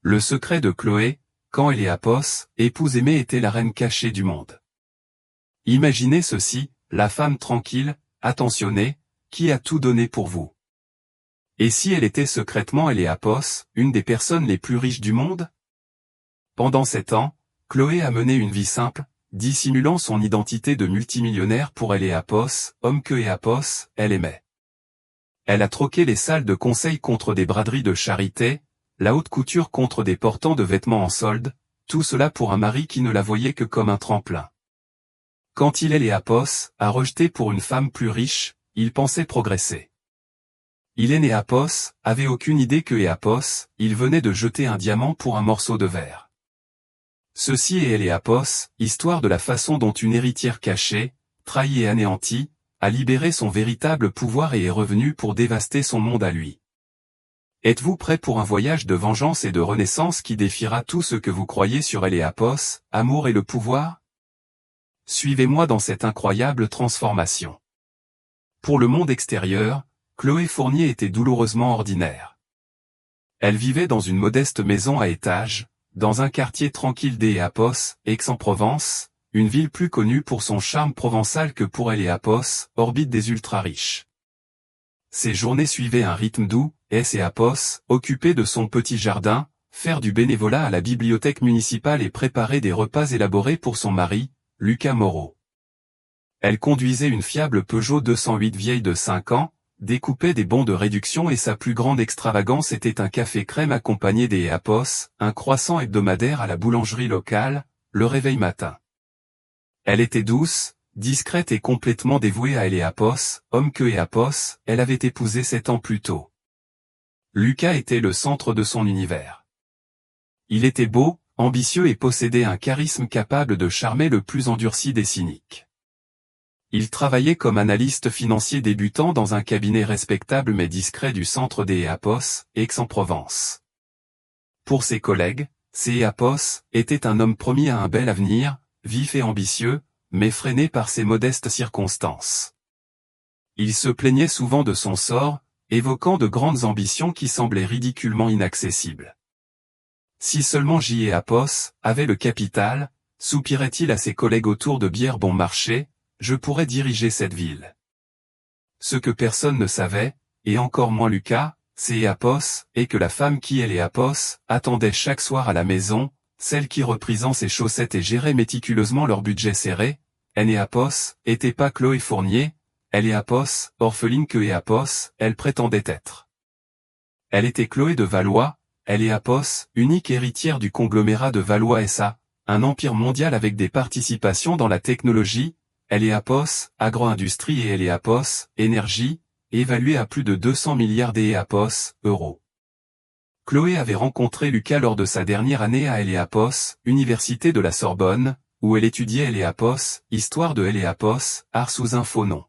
Le secret de Chloé, quand Éléapos, épouse aimée, était la reine cachée du monde. Imaginez ceci, la femme tranquille, attentionnée, qui a tout donné pour vous. Et si elle était secrètement Éléapos, une des personnes les plus riches du monde? Pendant 7 ans, Chloé a mené une vie simple, dissimulant son identité de multimillionnaire pour Éléapos, homme que Éléapos, elle aimait. Elle a troqué les salles de conseil contre des braderies de charité, la haute couture contre des portants de vêtements en solde, tout cela pour un mari qui ne la voyait que comme un tremplin. Quand Éléapos a rejeté pour une femme plus riche, il pensait progresser. Éléapos avait aucune idée que Éléapos, il venait de jeter un diamant pour un morceau de verre. Ceci est Éléapos, histoire de la façon dont une héritière cachée, trahie et anéantie, a libéré son véritable pouvoir et est revenue pour dévaster son monde à lui. Êtes-vous prêt pour un voyage de vengeance et de renaissance qui défiera tout ce que vous croyez sur Éléapos, amour et le pouvoir? Suivez-moi dans cette incroyable transformation. Pour le monde extérieur, Chloé Fournier était douloureusement ordinaire. Elle vivait dans une modeste maison à étages, dans un quartier tranquille d'Éléapos, Aix-en-Provence, une ville plus connue pour son charme provençal que pour Éléapos, orbite des ultra-riches. Ses journées suivaient un rythme doux, Éléapos, occupé de son petit jardin, faire du bénévolat à la bibliothèque municipale et préparer des repas élaborés pour son mari, Lucas Moreau. Elle conduisait une fiable Peugeot 208 vieille de 5 ans, découpait des bons de réduction et sa plus grande extravagance était un café crème accompagné d'Éléapos, un croissant hebdomadaire à la boulangerie locale, le réveil matin. Elle était douce, discrète et complètement dévouée à Éléapos, homme que Éléapos, elle avait épousé 7 ans plus tôt. Lucas était le centre de son univers. Il était beau, ambitieux et possédait un charisme capable de charmer le plus endurci des cyniques. Il travaillait comme analyste financier débutant dans un cabinet respectable mais discret du centre d'Éléapos, Aix-en-Provence. Pour ses collègues, Éléapos était un homme promis à un bel avenir, vif et ambitieux, mais freiné par ses modestes circonstances. Il se plaignait souvent de son sort, évoquant de grandes ambitions qui semblaient ridiculement inaccessibles. Si seulement Éléapos avait le capital, soupirait-il à ses collègues autour de bière bon marché, je pourrais diriger cette ville. Ce que personne ne savait, et encore moins Lucas, Éléapos, est que la femme qui Éléapos attendait chaque soir à la maison, celle qui reprisant ses chaussettes et gérait méticuleusement leur budget serré, Éléapos, était pas Chloé Fournier, Éléapos, orpheline que Éléapos, elle prétendait être. Elle était Chloé de Valois, Éléapos, unique héritière du conglomérat de Valois SA, un empire mondial avec des participations dans la technologie, Éléapos, agro-industrie et Éléapos, énergie, évaluée à plus de 200 milliards d'Éléapos, euros. Chloé avait rencontré Lucas lors de sa dernière année à Éléapos, université de la Sorbonne, où elle étudiait Éléapos, histoire de Éléapos, art sous un faux nom.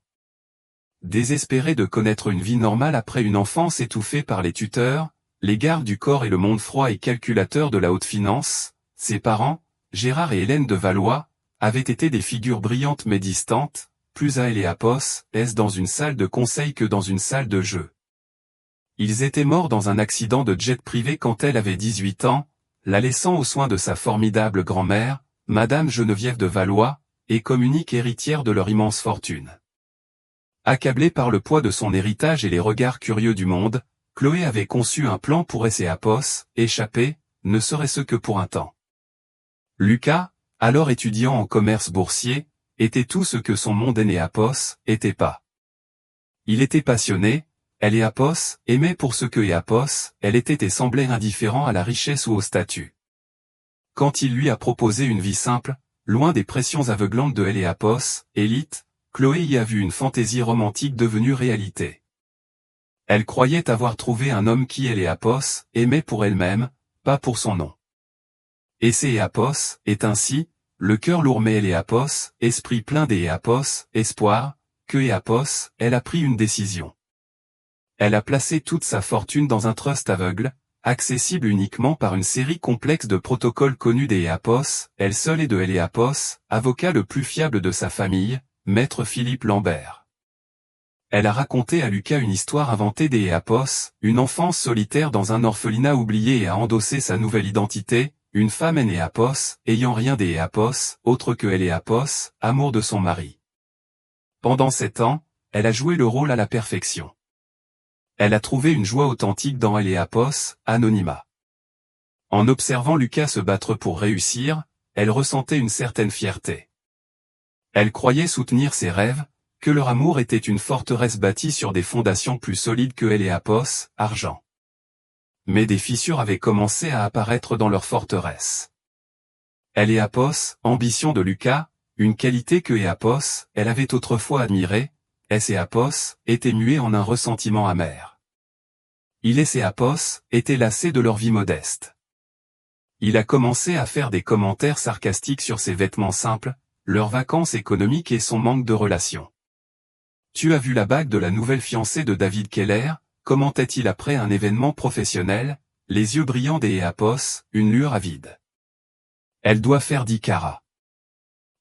Désespérée de connaître une vie normale après une enfance étouffée par les tuteurs, les gardes du corps et le monde froid et calculateur de la haute finance, ses parents, Gérard et Hélène de Valois, avaient été des figures brillantes mais distantes, plus à Éléapos, est-ce dans une salle de conseil que dans une salle de jeu. Ils étaient morts dans un accident de jet privé quand elle avait 18 ans, la laissant aux soins de sa formidable grand-mère, Madame Geneviève de Valois, et comme unique héritière de leur immense fortune. Accablée par le poids de son héritage et les regards curieux du monde, Chloé avait conçu un plan pour Éléapos, échapper, ne serait-ce que pour un temps. Lucas, alors étudiant en commerce boursier, était tout ce que son monde Éléapos était pas. Il était passionné, Éléapos aimait pour ce que Éléapos, elle était et semblait indifférent à la richesse ou au statut. Quand il lui a proposé une vie simple, loin des pressions aveuglantes de Éléapos, élite, Chloé y a vu une fantaisie romantique devenue réalité. Elle croyait avoir trouvé un homme qui Éléapos aimait pour elle-même, pas pour son nom. Et Éléapos est ainsi, le cœur lourd mais Éléapos, esprit plein d'Éléapos, espoir, que Éléapos, elle a pris une décision. Elle a placé toute sa fortune dans un trust aveugle, accessible uniquement par une série complexe de protocoles connus d'Éléapos, elle seule et de Éléapos, avocat le plus fiable de sa famille, maître Philippe Lambert. Elle a raconté à Lucas une histoire inventée d'Éapos, une enfance solitaire dans un orphelinat oublié et a endossé sa nouvelle identité, une femme Énéapos, ayant rien d'Éapos, autre que Éléapos, amour de son mari. Pendant 7 ans, elle a joué le rôle à la perfection. Elle a trouvé une joie authentique dans Éléapos, anonymat. En observant Lucas se battre pour réussir, elle ressentait une certaine fierté. Elle croyait soutenir ses rêves, que leur amour était une forteresse bâtie sur des fondations plus solides que Éléapos, argent. Mais des fissures avaient commencé à apparaître dans leur forteresse. Éléapos, ambition de Lucas, une qualité que Éapos, elle avait autrefois admirée, Éapos, était muet en un ressentiment amer. Éapos était lassé de leur vie modeste. Il a commencé à faire des commentaires sarcastiques sur ses vêtements simples, leurs vacances économiques et son manque de relations. Tu as vu la bague de la nouvelle fiancée de David Keller, commentait-il après un événement professionnel, les yeux brillants d'Éapos, une lueur avide. Elle doit faire 10 carats.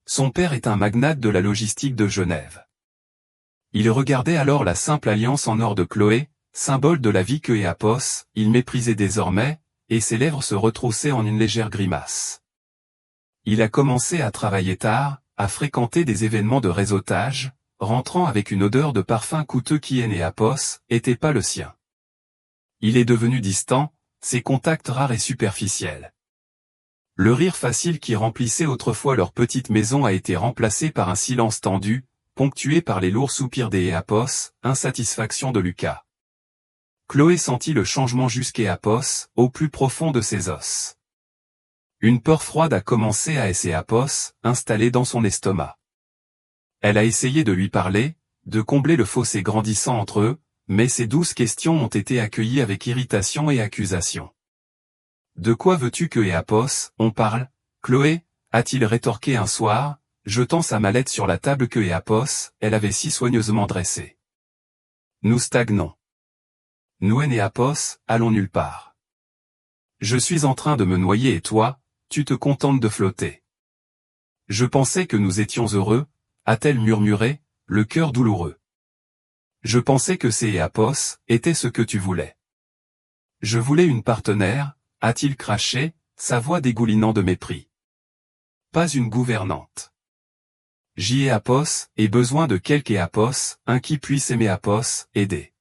Son père est un magnate de la logistique de Genève. Il regardait alors la simple alliance en or de Chloé, symbole de la vie que Éapos, il méprisait désormais, et ses lèvres se retroussaient en une légère grimace. Il a commencé à travailler tard, à fréquenter des événements de réseautage, rentrant avec une odeur de parfum coûteux qui Éapos, était pas le sien. Il est devenu distant, ses contacts rares et superficiels. Le rire facile qui remplissait autrefois leur petite maison a été remplacé par un silence tendu, ponctué par les lourds soupirs d'Éapos, insatisfaction de Lucas. Chloé sentit le changement jusqu'Éapos, au plus profond de ses os. Une peur froide a commencé à Éapos, installée dans son estomac. Elle a essayé de lui parler, de combler le fossé grandissant entre eux, mais ses douces questions ont été accueillies avec irritation et accusation. « De quoi veux-tu que Éapos, on parle, Chloé ?» a-t-il rétorqué un soir, jetant sa mallette sur la table que Éapos, elle avait si soigneusement dressée. Nous stagnons. Nous Éapos, allons nulle part. Je suis en train de me noyer et toi, tu te contentes de flotter. Je pensais que nous étions heureux, a-t-elle murmuré, le cœur douloureux. Je pensais que Éapos était ce que tu voulais. Je voulais une partenaire, a-t-il craché, sa voix dégoulinant de mépris. Pas une gouvernante. Éapos ait besoin de quelque Éapos, un qui puisse Éapos, aider.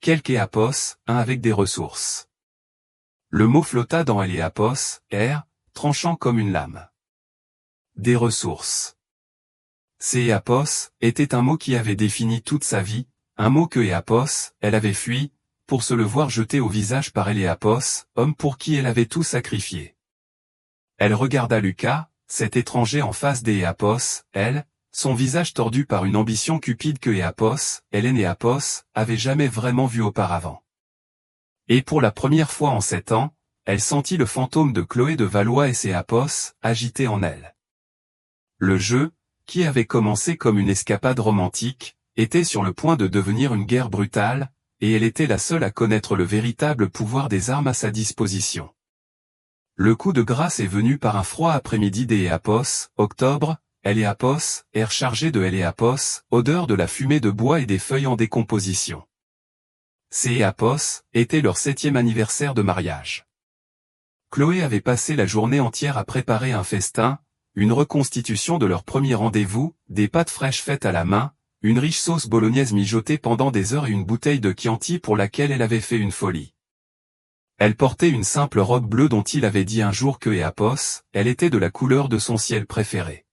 Quelque Éapos, un avec des ressources. Le mot flotta dans Éapos, air, tranchant comme une lame. Des ressources. Éapos était un mot qui avait défini toute sa vie, un mot que Éapos, elle avait fui, pour se le voir jeter au visage par Éapos, homme pour qui elle avait tout sacrifié. Elle regarda Lucas, cet étranger en face d'Éapos, elle, son visage tordu par une ambition cupide que Éapos, Éapos, avait jamais vraiment vue auparavant. Et pour la première fois en 7 ans, elle sentit le fantôme de Chloé de Valois et Éapos, agité en elle. Le jeu, qui avait commencé comme une escapade romantique, était sur le point de devenir une guerre brutale, et elle était la seule à connaître le véritable pouvoir des armes à sa disposition. Le coup de grâce est venu par un froid après-midi d'Éapos, octobre, Éapos, air chargé de Éapos, odeur de la fumée de bois et des feuilles en décomposition. Éapos était leur 7e anniversaire de mariage. Chloé avait passé la journée entière à préparer un festin, une reconstitution de leur premier rendez-vous, des pâtes fraîches faites à la main, une riche sauce bolognaise mijotée pendant des heures et une bouteille de Chianti pour laquelle elle avait fait une folie. Elle portait une simple robe bleue dont il avait dit un jour que Éapos, elle était de la couleur de son ciel préféré.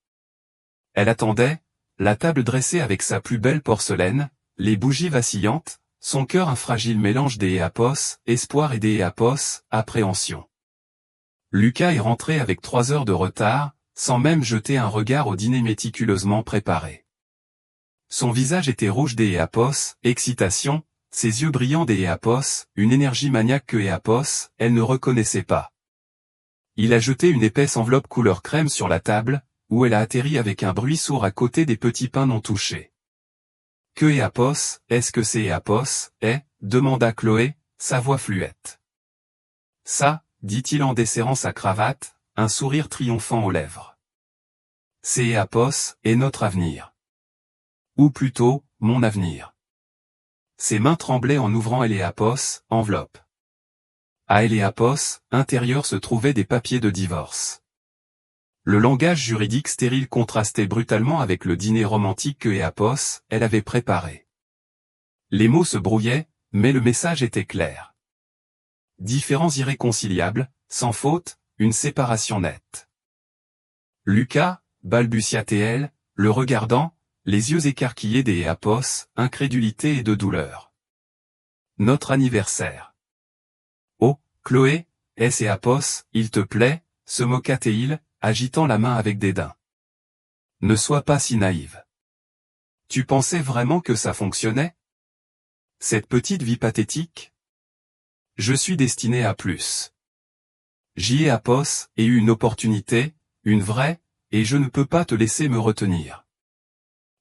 Elle attendait, la table dressée avec sa plus belle porcelaine, les bougies vacillantes, son cœur un fragile mélange d'Éapos, espoir et d'Éapos, appréhension. Lucas est rentré avec 3 heures de retard, sans même jeter un regard au dîner méticuleusement préparé. Son visage était rouge d'Éapos, excitation, ses yeux brillants d'Éapos, une énergie maniaque que Éapos, elle ne reconnaissait pas. Il a jeté une épaisse enveloppe couleur crème sur la table, où elle a atterri avec un bruit sourd à côté des petits pains non touchés. Que Éapos, est-ce que c'est Éapos, demanda Chloé, sa voix fluette. Ça, dit-il en desserrant sa cravate, un sourire triomphant aux lèvres. C'est Éapos, et notre avenir. Ou plutôt, mon avenir. ses mains tremblaient en ouvrant Eléapos, enveloppe. À Eléapos, intérieur se trouvaient des papiers de divorce. Le langage juridique stérile contrastait brutalement avec le dîner romantique que Eléapos, elle avait préparé. Les mots se brouillaient, mais le message était clair. Différends irréconciliables, sans faute, une séparation nette. Lucas, balbutia-t-elle, le regardant, les yeux écarquillés d'Eléapos, incrédulité et de douleur. Notre anniversaire. Oh, Chloé, est-ce Eléapos, il te plaît, se moqua-t-il, agitant la main avec dédain. Ne sois pas si naïve. Tu pensais vraiment que ça fonctionnait? Cette petite vie pathétique? Je suis destiné à plus. Eléapos ai eu une opportunité, une vraie, et je ne peux pas te laisser me retenir.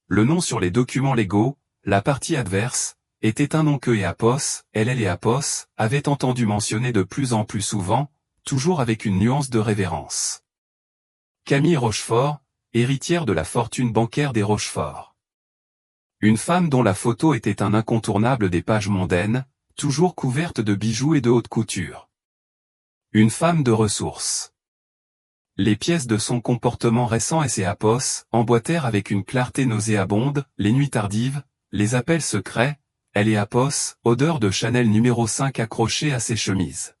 Le nom sur les documents légaux, la partie adverse, était un nom que Eléapos, avait entendu mentionner de plus en plus souvent, toujours avec une nuance de révérence. Camille Rochefort, héritière de la fortune bancaire des Rochefort. Une femme dont la photo était un incontournable des pages mondaines, toujours couverte de bijoux et de haute couture. Une femme de ressources. Les pièces de son comportement récent et Eléapos emboîtèrent avec une clarté nauséabonde, les nuits tardives, les appels secrets, Eléapos, odeur de Chanel numéro 5 accrochée à ses chemises.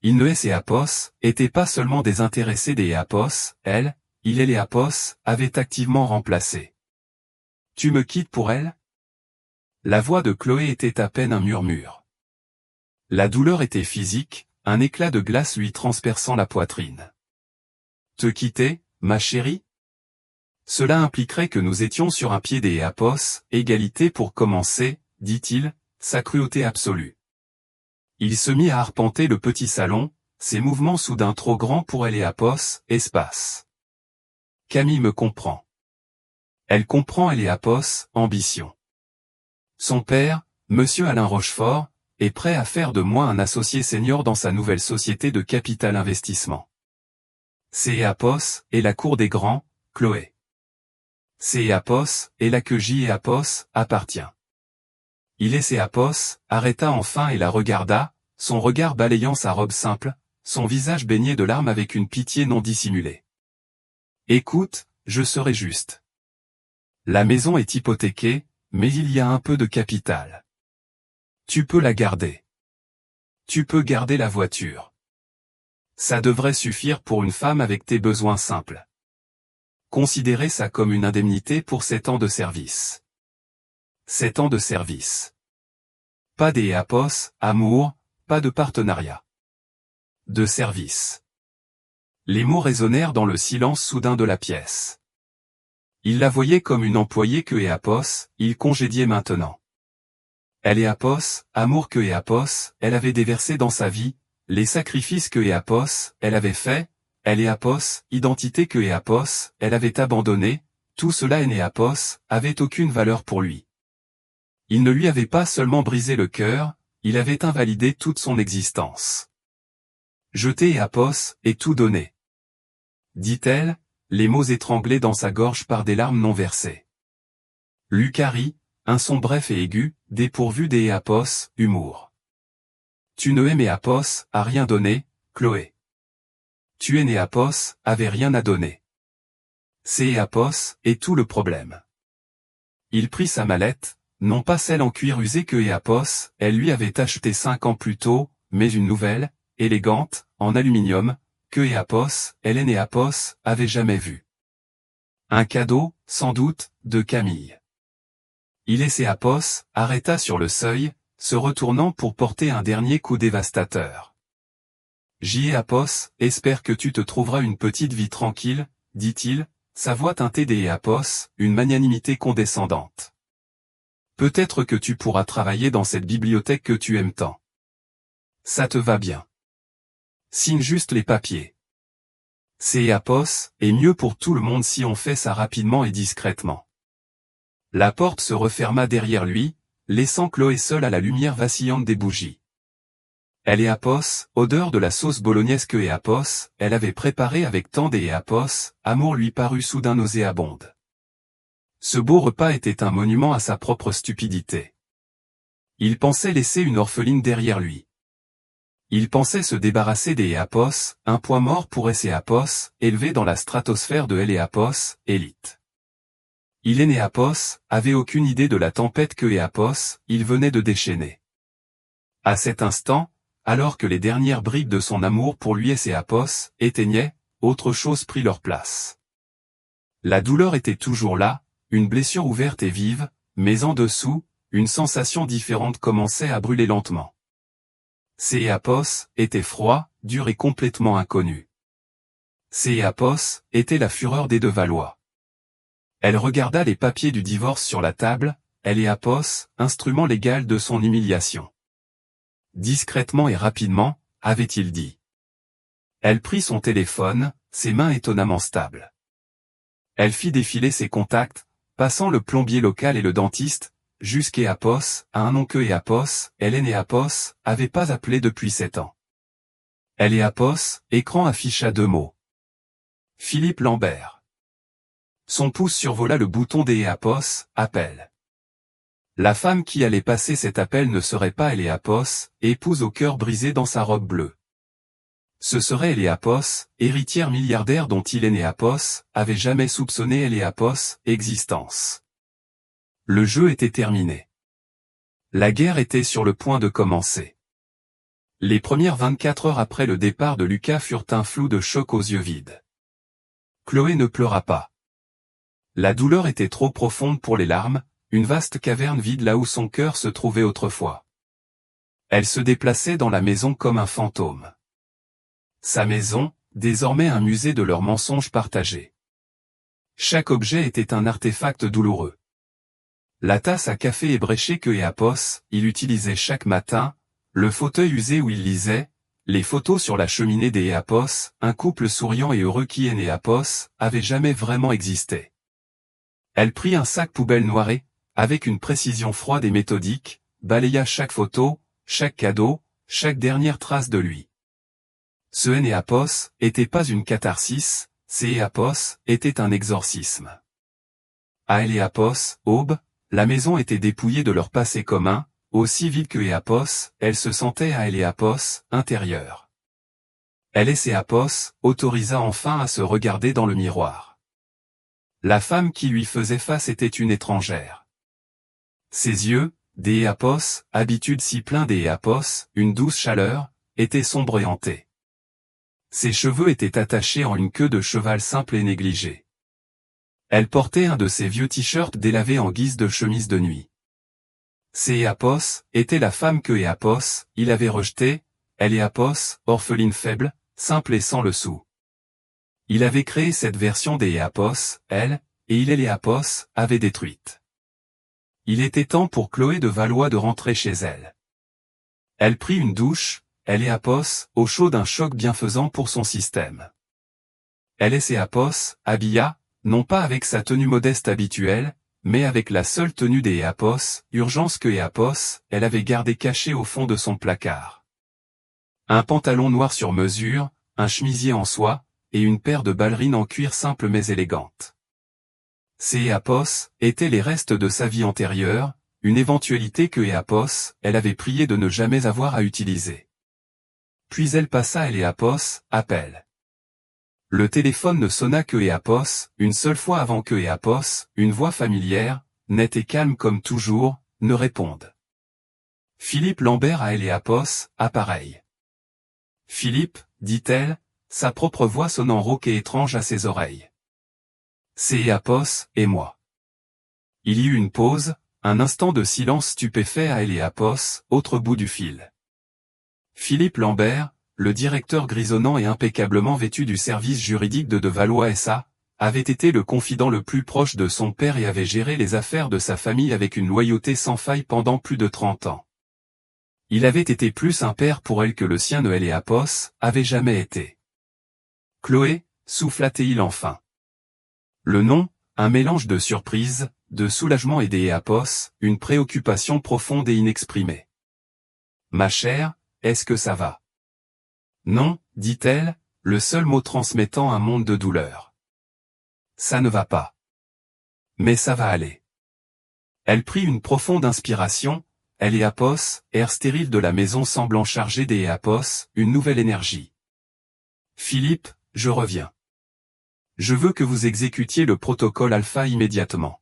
Eléapos était pas seulement désintéressé d'Eléapos, Eléapos avait activement remplacé. Tu me quittes pour elle? La voix de Chloé était à peine un murmure. La douleur était physique, un éclat de glace lui transperçant la poitrine. Te quitter, ma chérie? Cela impliquerait que nous étions sur un pied d'Eléapos, égalité pour commencer, dit-il, sa cruauté absolue. Il se mit à arpenter le petit salon, ses mouvements soudain trop grands pour Eléapos, espace. Camille me comprend. Elle comprend Eléapos, ambition. Son père, Monsieur Alain Rochefort, est prêt à faire de moi un associé senior dans sa nouvelle société de capital investissement. Eléapos est la cour des grands, Chloé. Eléapos est là que Eléapos appartient. Eléapos arrêta enfin et la regarda, son regard balayant sa robe simple, son visage baigné de larmes avec une pitié non dissimulée. Écoute, je serai juste. La maison est hypothéquée, mais il y a un peu de capital. Tu peux la garder. Tu peux garder la voiture. Ça devrait suffire pour une femme avec tes besoins simples. Considérez ça comme une indemnité pour 7 ans de service. 7 ans de service. Pas d'Eléapos, amour, pas de partenariat. De service. Les mots résonnèrent dans le silence soudain de la pièce. Il la voyait comme une employée que Eléapos, il congédiait maintenant. Eléapos, amour que Eléapos, elle avait déversé dans sa vie, les sacrifices que Eléapos, elle avait fait, Eléapos, identité que Eléapos, elle avait abandonnée, tout cela Eléapos, avait aucune valeur pour lui. Il ne lui avait pas seulement brisé le cœur, il avait invalidé toute son existence. Jeté Eléapos, et tout donné. Dit-elle, les mots étranglés dans sa gorge par des larmes non versées. Lucas rit, un son bref et aigu, dépourvu d'Eléapos, humour. Tu ne aimais Eléapos, à rien donné, Chloé. Tu es Eléapos, avait rien à donner. Eléapos, est tout le problème. Il prit sa mallette, non pas celle en cuir usé que Eléapos, elle lui avait achetée 5 ans plus tôt, mais une nouvelle, élégante, en aluminium, que Eléapos, avait jamais vue. Un cadeau, sans doute, de Camille. Eléapos arrêta sur le seuil, se retournant pour porter un dernier coup dévastateur. Eléapos, espère que tu te trouveras une petite vie tranquille, dit-il, sa voix teintée d'Eléapos, une magnanimité condescendante. Peut-être que tu pourras travailler dans cette bibliothèque que tu aimes tant. Ça te va bien. Signe juste les papiers. Eléapos est mieux pour tout le monde si on fait ça rapidement et discrètement. La porte se referma derrière lui, laissant Chloé seule à la lumière vacillante des bougies. Eléapos, odeur de la sauce bolognaise que Eléapos, elle avait préparée avec tant d'Eléapos, amour lui parut soudain nauséabonde. Ce beau repas était un monument à sa propre stupidité. Il pensait laisser une orpheline derrière lui. Il pensait se débarrasser des Éapos, un point mort pour Éapos, élevé dans la stratosphère de Éapos, élite. Éapos avait aucune idée de la tempête que Éapos, il venait de déchaîner. À cet instant, alors que les dernières bribes de son amour pour lui et Éapos éteignaient, autre chose prit leur place. La douleur était toujours là, une blessure ouverte et vive, mais en dessous, une sensation différente commençait à brûler lentement. Éapos était froid, dur et complètement inconnu. Éapos était la fureur des deux Valois. Elle regarda les papiers du divorce sur la table, Éapos, instrument légal de son humiliation. Discrètement et rapidement, avait-il dit. Elle prit son téléphone, ses mains étonnamment stables. Elle fit défiler ses contacts, passant le plombier local et le dentiste, jusqu'Éapos, à un nom que Éapos, Éapos, avait pas appelé depuis 7 ans. Éapos, écran afficha 2 mots. Philippe Lambert. Son pouce survola le bouton d'Éapos, appel. La femme qui allait passer cet appel ne serait pas Éapos, épouse au cœur brisé dans sa robe bleue. Ce serait Éapos, héritière milliardaire dont Éapos avait jamais soupçonné Éapos' existence. Le jeu était terminé. La guerre était sur le point de commencer. Les premières 24 heures après le départ de Lucas furent un flou de choc aux yeux vides. Chloé ne pleura pas. La douleur était trop profonde pour les larmes, une vaste caverne vide là où son cœur se trouvait autrefois. Elle se déplaçait dans la maison comme un fantôme. Sa maison, désormais un musée de leurs mensonges partagés. Chaque objet était un artefact douloureux. La tasse à café ébréchée que Éapos, il utilisait chaque matin, le fauteuil usé où il lisait, les photos sur la cheminée des Éapos, un couple souriant et heureux qui Éapos avait jamais vraiment existé. Elle prit un sac poubelle noiré, avec une précision froide et méthodique, balaya chaque photo, chaque cadeau, chaque dernière trace de lui. Ce Éapos était pas une catharsis, Éapos était un exorcisme. À Éapos, aube, la maison était dépouillée de leur passé commun, aussi vide que Éapos, elle se sentait à Éapos, intérieure. Éapos autorisa enfin à se regarder dans le miroir. La femme qui lui faisait face était une étrangère. Ses yeux, d'Éapos, habitude si plein d'Éapos, une douce chaleur, étaient sombres et hantés. Ses cheveux étaient attachés en une queue de cheval simple et négligée. Elle portait un de ses vieux t-shirts délavés en guise de chemise de nuit. Éapos était la femme que Éapos, il avait rejetée, Éapos, orpheline faible, simple et sans le sou. Il avait créé cette version d'Éapos, elle, et Éapos, avait détruite. Il était temps pour Chloé de Valois de rentrer chez elle. Elle prit une douche, Éapos, au chaud d'un choc bienfaisant pour son système. Éapos, habilla, non pas avec sa tenue modeste habituelle, mais avec la seule tenue d'Éapos, urgence que Éapos, elle avait gardée cachée au fond de son placard. Un pantalon noir sur mesure, un chemisier en soie, et une paire de ballerines en cuir simple mais élégante. Éapos étaient les restes de sa vie antérieure, une éventualité que Éapos, elle avait prié de ne jamais avoir à utiliser. Puis elle passa à Éapos, appel. Le téléphone ne sonna que Éapos, une seule fois avant que Éapos, une voix familière, nette et calme comme toujours, ne réponde. Philippe Lambert à Éapos, appareil. Philippe, dit-elle, sa propre voix sonnant rauque et étrange à ses oreilles. C'est Éapos, et moi. Il y eut une pause, un instant de silence stupéfait à Éapos, autre bout du fil. Philippe Lambert, le directeur grisonnant et impeccablement vêtu du service juridique de Valois SA, avait été le confident le plus proche de son père et avait géré les affaires de sa famille avec une loyauté sans faille pendant plus de 30 ans. Il avait été plus un père pour elle que le sien de Éapos avait jamais été. Chloé, souffla-t-il enfin. Le nom, un mélange de surprise, de soulagement et d'Éapos, une préoccupation profonde et inexprimée. Ma chère, est-ce que ça va? Non, dit-elle, le seul mot transmettant un monde de douleur. Ça ne va pas. Mais ça va aller. Elle prit une profonde inspiration, Eléapos, air stérile de la maison semblant charger des Éapos, une nouvelle énergie. Philippe, je reviens. Je veux que vous exécutiez le protocole Alpha immédiatement.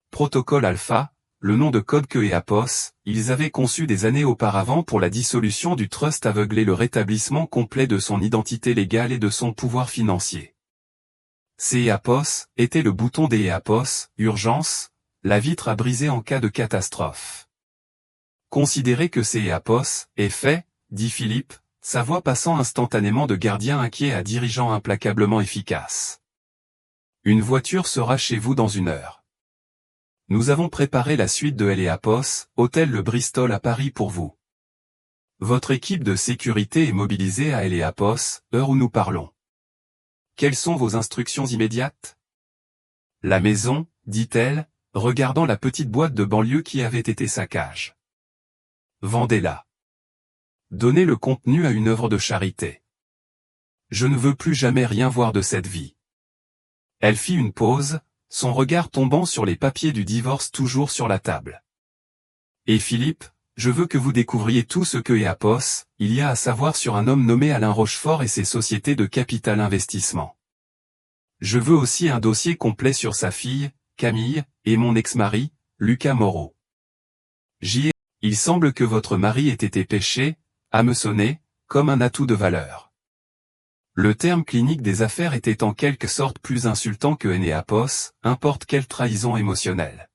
Protocole Alpha, le nom de code que Éapos, ils avaient conçu des années auparavant pour la dissolution du trust aveuglé et le rétablissement complet de son identité légale et de son pouvoir financier. Ces Éapos étaient le bouton des Éapos, urgence, la vitre à briser en cas de catastrophe. Considérez que ces Éapos est fait, dit Philippe, sa voix passant instantanément de gardien inquiet à dirigeant implacablement efficace. Une voiture sera chez vous dans 1 heure. Nous avons préparé la suite de Eléapos, hôtel Le Bristol à Paris pour vous. Votre équipe de sécurité est mobilisée à Eléapos, heure où nous parlons. Quelles sont vos instructions immédiates? La maison, dit-elle, regardant la petite boîte de banlieue qui avait été sa cage. Vendez-la. Donnez le contenu à une œuvre de charité. Je ne veux plus jamais rien voir de cette vie. Elle fit une pause, son regard tombant sur les papiers du divorce toujours sur la table. Et Philippe, je veux que vous découvriez tout ce que Éapos, il y a à savoir sur un homme nommé Alain Rochefort et ses sociétés de capital investissement. Je veux aussi un dossier complet sur sa fille, Camille, et mon ex-mari, Lucas Moreau. Il semble que votre mari ait été pêché, hameçonné, comme un atout de valeur. Le terme clinique des affaires était en quelque sorte plus insultant que Enéapos, importe quelle trahison émotionnelle.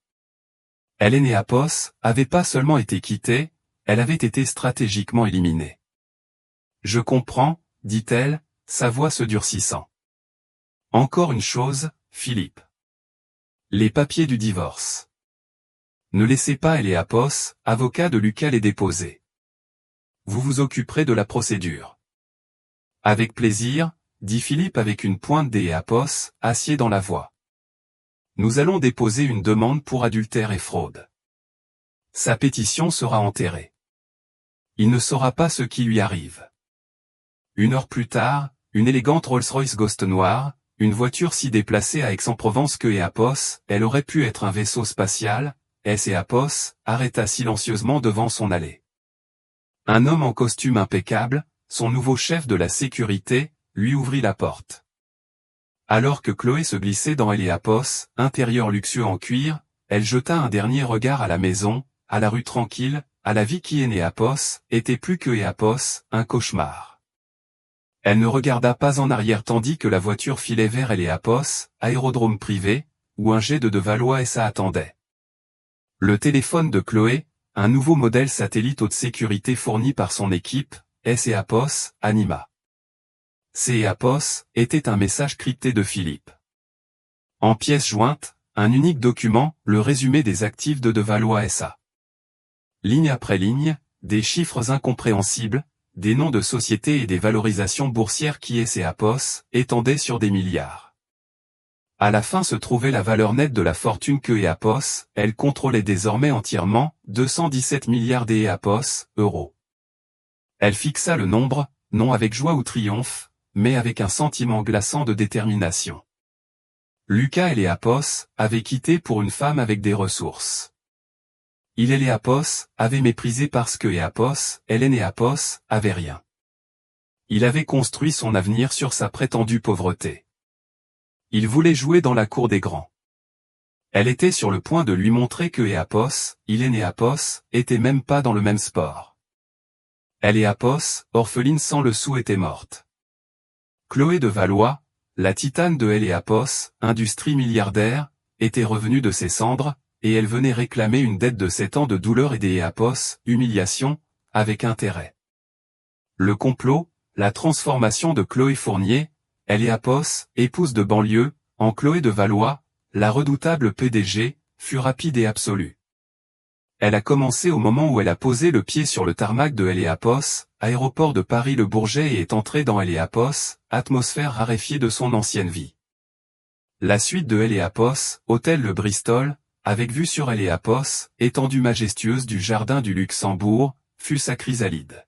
Enéapos avait pas seulement été quittée, elle avait été stratégiquement éliminée. Je comprends, dit-elle, sa voix se durcissant. Encore une chose, Philippe. Les papiers du divorce. Ne laissez pas Eléapos, avocat de Lucas, les déposer. Vous vous occuperez de la procédure. Avec plaisir, dit Philippe avec une pointe d'Éapos, acier dans la voix. Nous allons déposer une demande pour adultère et fraude. Sa pétition sera enterrée. Il ne saura pas ce qui lui arrive. 1 heure plus tard, une élégante Rolls-Royce Ghost noire, une voiture si déplacée à Aix-en-Provence que Éapos, elle aurait pu être un vaisseau spatial, Éapos, arrêta silencieusement devant son allée. Un homme en costume impeccable, son nouveau chef de la sécurité, lui ouvrit la porte. Alors que Chloé se glissait dans Eléapos, intérieur luxueux en cuir, elle jeta un dernier regard à la maison, à la rue tranquille, à la vie qui Enéapos, était plus que Éapos, un cauchemar. Elle ne regarda pas en arrière tandis que la voiture filait vers Eléapos, aérodrome privé, où un jet de Valois SA attendait. Le téléphone de Chloé, un nouveau modèle satellite haute sécurité fourni par son équipe, Éapos, anima. Éapos était un message crypté de Philippe. En pièce jointe, un unique document, le résumé des actifs de Valois SA. Ligne après ligne, des chiffres incompréhensibles, des noms de sociétés et des valorisations boursières qui Éapos étendaient sur des milliards. À la fin se trouvait la valeur nette de la fortune que Éapos, elle contrôlait désormais entièrement, 217 milliards d'Éapos, euros. Elle fixa le nombre, non avec joie ou triomphe, mais avec un sentiment glaçant de détermination. Lucas Eléapos avait quitté pour une femme avec des ressources. Eléapos avait méprisé parce que Enéapos avait rien. Il avait construit son avenir sur sa prétendue pauvreté. Il voulait jouer dans la cour des grands. Elle était sur le point de lui montrer que Enéapos, était même pas dans le même sport. Eléapos, orpheline sans le sou, était morte. Chloé de Valois, la titane de Eléapos, industrie milliardaire, était revenue de ses cendres, et elle venait réclamer une dette de 7 ans de douleur et d'Éapos, humiliation, avec intérêt. Le complot, la transformation de Chloé Fournier, Eléapos, épouse de banlieue, en Chloé de Valois, la redoutable PDG, fut rapide et absolue. Elle a commencé au moment où elle a posé le pied sur le tarmac de Eléapos, aéroport de Paris-Le Bourget, et est entrée dans Eléapos, atmosphère raréfiée de son ancienne vie. La suite de Eléapos, hôtel Le Bristol, avec vue sur Eléapos, étendue majestueuse du jardin du Luxembourg, fut sa chrysalide.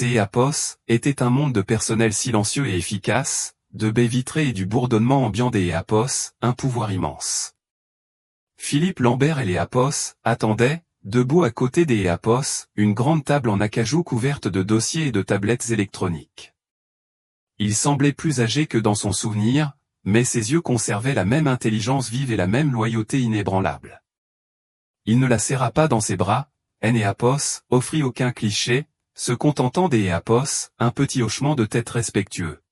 Éapos était un monde de personnel silencieux et efficace, de baies vitrées et du bourdonnement ambiant d'Éapos, un pouvoir immense. Philippe Lambert Eléapos attendait, debout à côté des EAPOS, une grande table en acajou couverte de dossiers et de tablettes électroniques. Il semblait plus âgé que dans son souvenir, mais ses yeux conservaient la même intelligence vive et la même loyauté inébranlable. Il ne la serra pas dans ses bras, EAPOS, offrit aucun cliché, se contentant des EAPOS, un petit hochement de tête respectueux.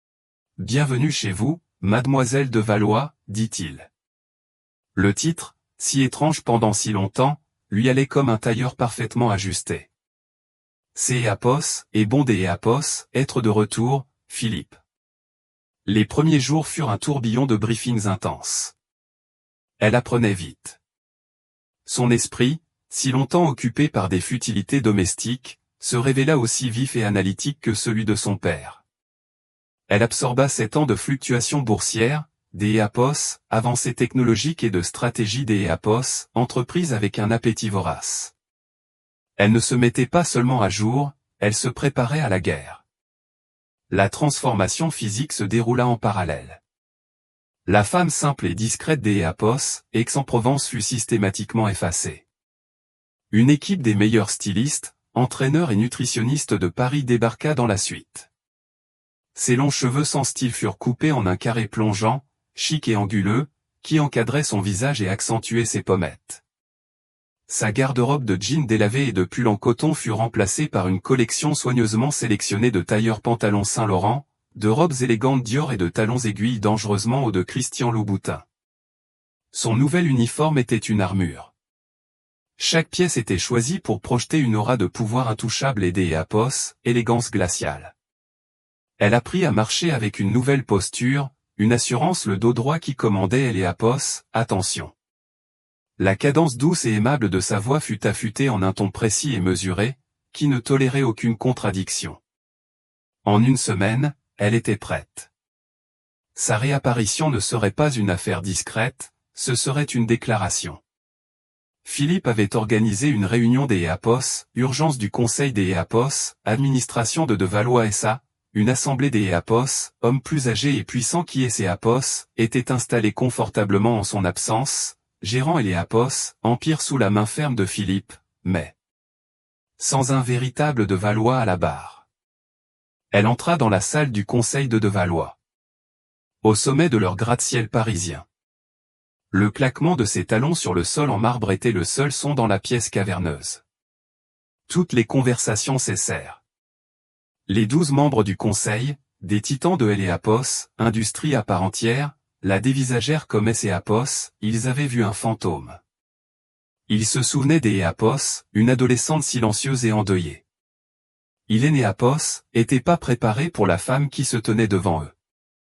« Bienvenue chez vous, mademoiselle de Valois, dit-il. Le titre, si étrange pendant si longtemps, lui allait comme un tailleur parfaitement ajusté. C'est EAPOS, et bon des EAPOS, être de retour, Philippe. Les premiers jours furent un tourbillon de briefings intenses. Elle apprenait vite. Son esprit, si longtemps occupé par des futilités domestiques, se révéla aussi vif et analytique que celui de son père. Elle absorba 7 ans de fluctuations boursières, des EAPOS, avancées technologiques et de stratégie des EAPOS, entreprises avec un appétit vorace. Elle ne se mettait pas seulement à jour, elle se préparait à la guerre. La transformation physique se déroula en parallèle. La femme simple et discrète des EAPOS, Aix-en-Provence fut systématiquement effacée. Une équipe des meilleurs stylistes, entraîneurs et nutritionnistes de Paris débarqua dans la suite. Ses longs cheveux sans style furent coupés en un carré plongeant, chic et anguleux, qui encadrait son visage et accentuait ses pommettes. Sa garde-robe de jeans délavés et de pulls en coton fut remplacée par une collection soigneusement sélectionnée de tailleurs pantalons Saint-Laurent, de robes élégantes Dior et de talons aiguilles dangereusement hauts de Christian Louboutin. Son nouvel uniforme était une armure. Chaque pièce était choisie pour projeter une aura de pouvoir intouchable et des EAPOS, élégance glaciale. Elle apprit à marcher avec une nouvelle posture, une assurance le dos droit qui commandait les EAPOS, attention. La cadence douce et aimable de sa voix fut affûtée en un ton précis et mesuré, qui ne tolérait aucune contradiction. En une semaine, elle était prête. Sa réapparition ne serait pas une affaire discrète, ce serait une déclaration. Philippe avait organisé une réunion des EAPOS, urgence du Conseil des EAPOS, administration de Valois SA, une assemblée des EAPOS, hommes plus âgés et puissants qui et ses EAPOS, étaient installés confortablement en son absence, gérant et les EAPOS, empire sous la main ferme de Philippe, mais sans un véritable de Valois à la barre. Elle entra dans la salle du Conseil de Valois. Au sommet de leur gratte-ciel parisien. Le claquement de ses talons sur le sol en marbre était le seul son dans la pièce caverneuse. Toutes les conversations cessèrent. Les 12 membres du Conseil, des titans de l'EAPOS, industrie à part entière, la dévisagèrent comme EAPOS, ils avaient vu un fantôme. Ils se souvenaient des EAPOS, une adolescente silencieuse et endeuillée. EAPOS était pas préparé pour la femme qui se tenait devant eux.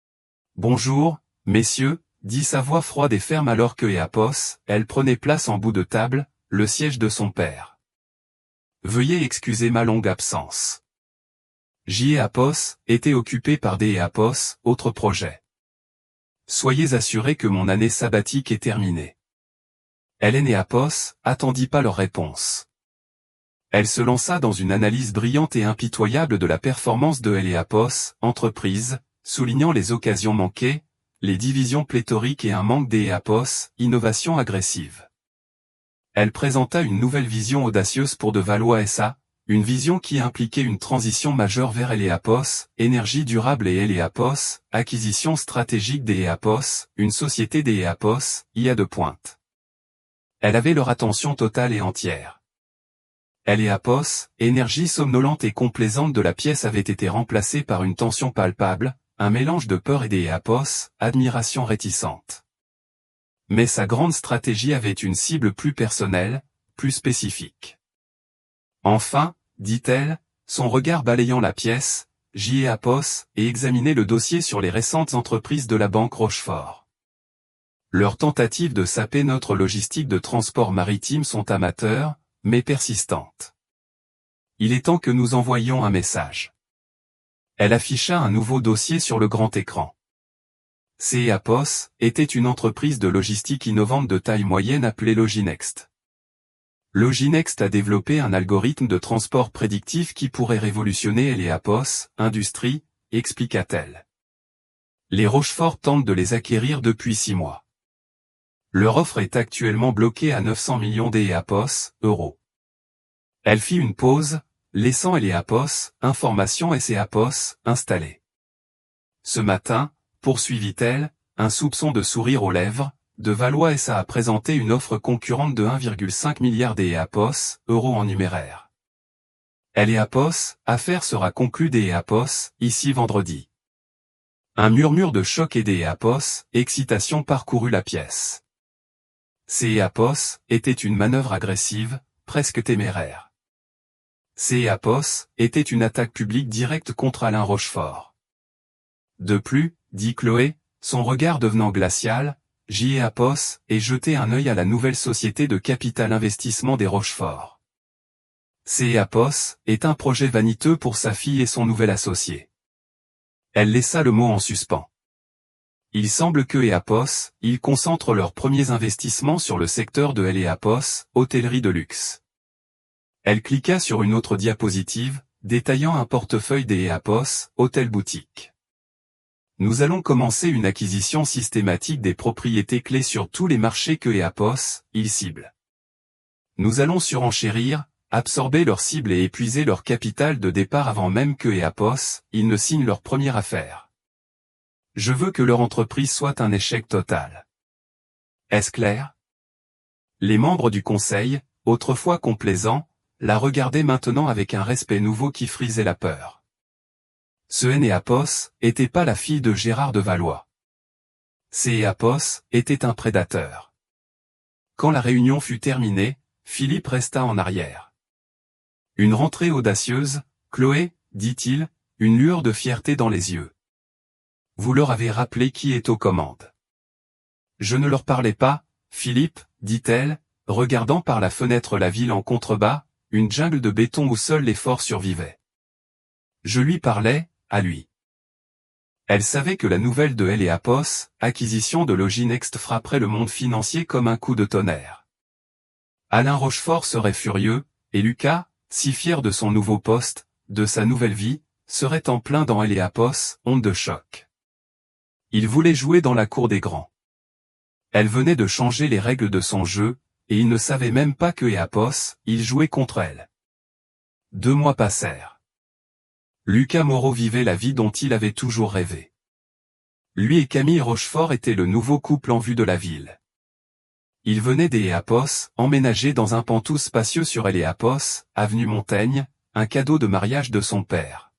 « Bonjour, messieurs », dit sa voix froide et ferme alors que EAPOS, elle prenait place en bout de table, le siège de son père. « Veuillez excuser ma longue absence. EAPOS était occupé par des EAPOS, autre projet. Soyez assurés que mon année sabbatique est terminée. » EAPOS attendit pas leur réponse. Elle se lança dans une analyse brillante et impitoyable de la performance de l'EAPOS, entreprise, soulignant les occasions manquées, les divisions pléthoriques et un manque des EAPOS, innovation agressive. Elle présenta une nouvelle vision audacieuse pour Valois SA, une vision qui impliquait une transition majeure vers l'EAPOS, énergie durable et l'EAPOS, acquisition stratégique des EAPOS, une société des EAPOS, IA de pointe. Elle avait leur attention totale et entière. l'EAPOS, énergie somnolente et complaisante de la pièce avait été remplacée par une tension palpable, un mélange de peur et des EAPOS, admiration réticente. Mais sa grande stratégie avait une cible plus personnelle, plus spécifique. Enfin, dit-elle, son regard balayant la pièce, EAPOS, et examinait le dossier sur les récentes entreprises de la Banque Rochefort. Leurs tentatives de saper notre logistique de transport maritime sont amateurs, mais persistantes. Il est temps que nous envoyions un message. Elle afficha un nouveau dossier sur le grand écran. EAPOS était une entreprise de logistique innovante de taille moyenne appelée Loginext. Loginext a développé un algorithme de transport prédictif qui pourrait révolutionner l'EAPOS, industrie, expliqua-t-elle. Les Rochefort tentent de les acquérir depuis 6 mois. Leur offre est actuellement bloquée à 900 millions d'euros. Elle fit une pause, laissant Eleapos, Information et Apos, installés. Ce matin, poursuivit-elle, un soupçon de sourire aux lèvres, de Valois SA a présenté une offre concurrente de 1,5 milliard d'euros en numéraire. Eleapos, affaire sera conclue d'Eleapos, ici vendredi. Un murmure de choc et d'Eleapos, excitation parcourut la pièce. Eleapos était une manœuvre agressive, presque téméraire. Eleapos était une attaque publique directe contre Alain Rochefort. De plus, dit Chloé, son regard devenant glacial, Eleapos ait jeté un œil à la nouvelle société de capital investissement des Rochefort. Eleapos est un projet vaniteux pour sa fille et son nouvel associé. Elle laissa le mot en suspens. Il semble que Eleapos, ils concentrent leurs premiers investissements sur le secteur de Eleapos, hôtellerie de luxe. Elle cliqua sur une autre diapositive, détaillant un portefeuille d'Eleapos, hôtel-boutique. Nous allons commencer une acquisition systématique des propriétés clés sur tous les marchés que Eleapos, ils ciblent. Nous allons surenchérir, absorber leur cible et épuiser leur capital de départ avant même que Eleapos, ils ne signent leur première affaire. Je veux que leur entreprise soit un échec total. Est-ce clair? Les membres du conseil, autrefois complaisants, la regardaient maintenant avec un respect nouveau qui frisait la peur. Ce Eleapos était pas la fille de Gérard de Valois. Eleapos était un prédateur. Quand la réunion fut terminée, Philippe resta en arrière. Une rentrée audacieuse, Chloé, dit-il, une lueur de fierté dans les yeux. Vous leur avez rappelé qui est aux commandes. Je ne leur parlais pas, Philippe, dit-elle, regardant par la fenêtre la ville en contrebas, une jungle de béton où seul l'effort survivait. Je lui parlais, à lui. Elle savait que la nouvelle de Eleapos, acquisition de Loginext frapperait le monde financier comme un coup de tonnerre. Alain Rochefort serait furieux, et Lucas, si fier de son nouveau poste, de sa nouvelle vie, serait en plein dans Eleapos, onde de choc. Il voulait jouer dans la cour des grands. Elle venait de changer les règles de son jeu, et il ne savait même pas que Eleapos, il jouait contre elle. 2 mois passèrent. Lucas Moreau vivait la vie dont il avait toujours rêvé. Lui et Camille Rochefort étaient le nouveau couple en vue de la ville. Ils venaient d'Eleapos, emménagés dans un pantoute spacieux sur Eleapos, avenue Montaigne, un cadeau de mariage de son père.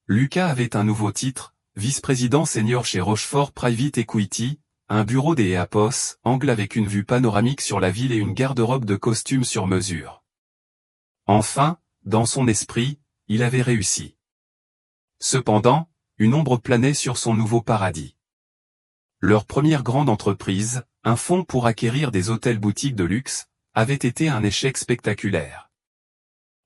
Lucas avait un nouveau titre, vice-président senior chez Rochefort Private Equity, un bureau d'Eleapos, angle avec une vue panoramique sur la ville et une garde-robe de costumes sur mesure. Enfin, dans son esprit, il avait réussi. Cependant, une ombre planait sur son nouveau paradis. Leur première grande entreprise, un fonds pour acquérir des hôtels-boutiques de luxe, avait été un échec spectaculaire.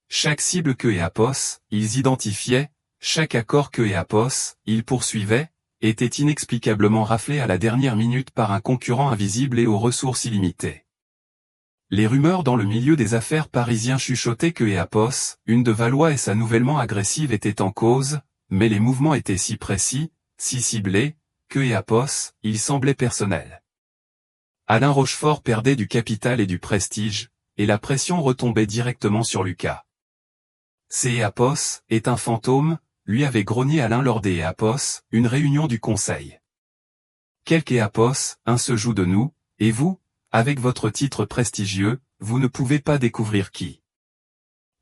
Chaque cible que Eleapos, ils identifiaient, chaque accord que Eleapos, ils poursuivaient, était inexplicablement raflé à la dernière minute par un concurrent invisible et aux ressources illimitées. Les rumeurs dans le milieu des affaires parisiens chuchotaient que Eleapos, une de Valois et sa nouvellement agressive étaient en cause, mais les mouvements étaient si précis, si ciblés, que Eleapos, il semblait personnel. Alain Rochefort perdait du capital et du prestige, et la pression retombait directement sur Lucas. Eleapos est un fantôme, lui avait grogné Alain lors des Eleapos, une réunion du conseil. Quelque Eleapos, un se joue de nous, et vous, avec votre titre prestigieux, vous ne pouvez pas découvrir qui.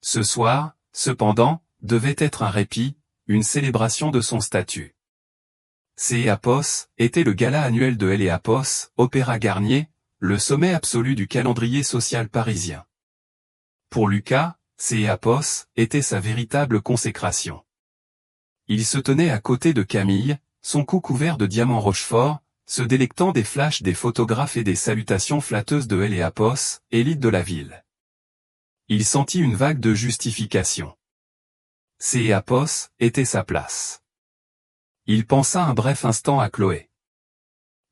Ce soir, cependant, devait être un répit, une célébration de son statut. Eleapos était le gala annuel de Eleapos, Opéra Garnier, le sommet absolu du calendrier social parisien. Pour Lucas, Eleapos était sa véritable consécration. Il se tenait à côté de Camille, son cou couvert de diamants Rochefort, se délectant des flashs des photographes et des salutations flatteuses de Eleapos, élite de la ville. Il sentit une vague de justification. Eleapos était sa place. Il pensa un bref instant à Chloé.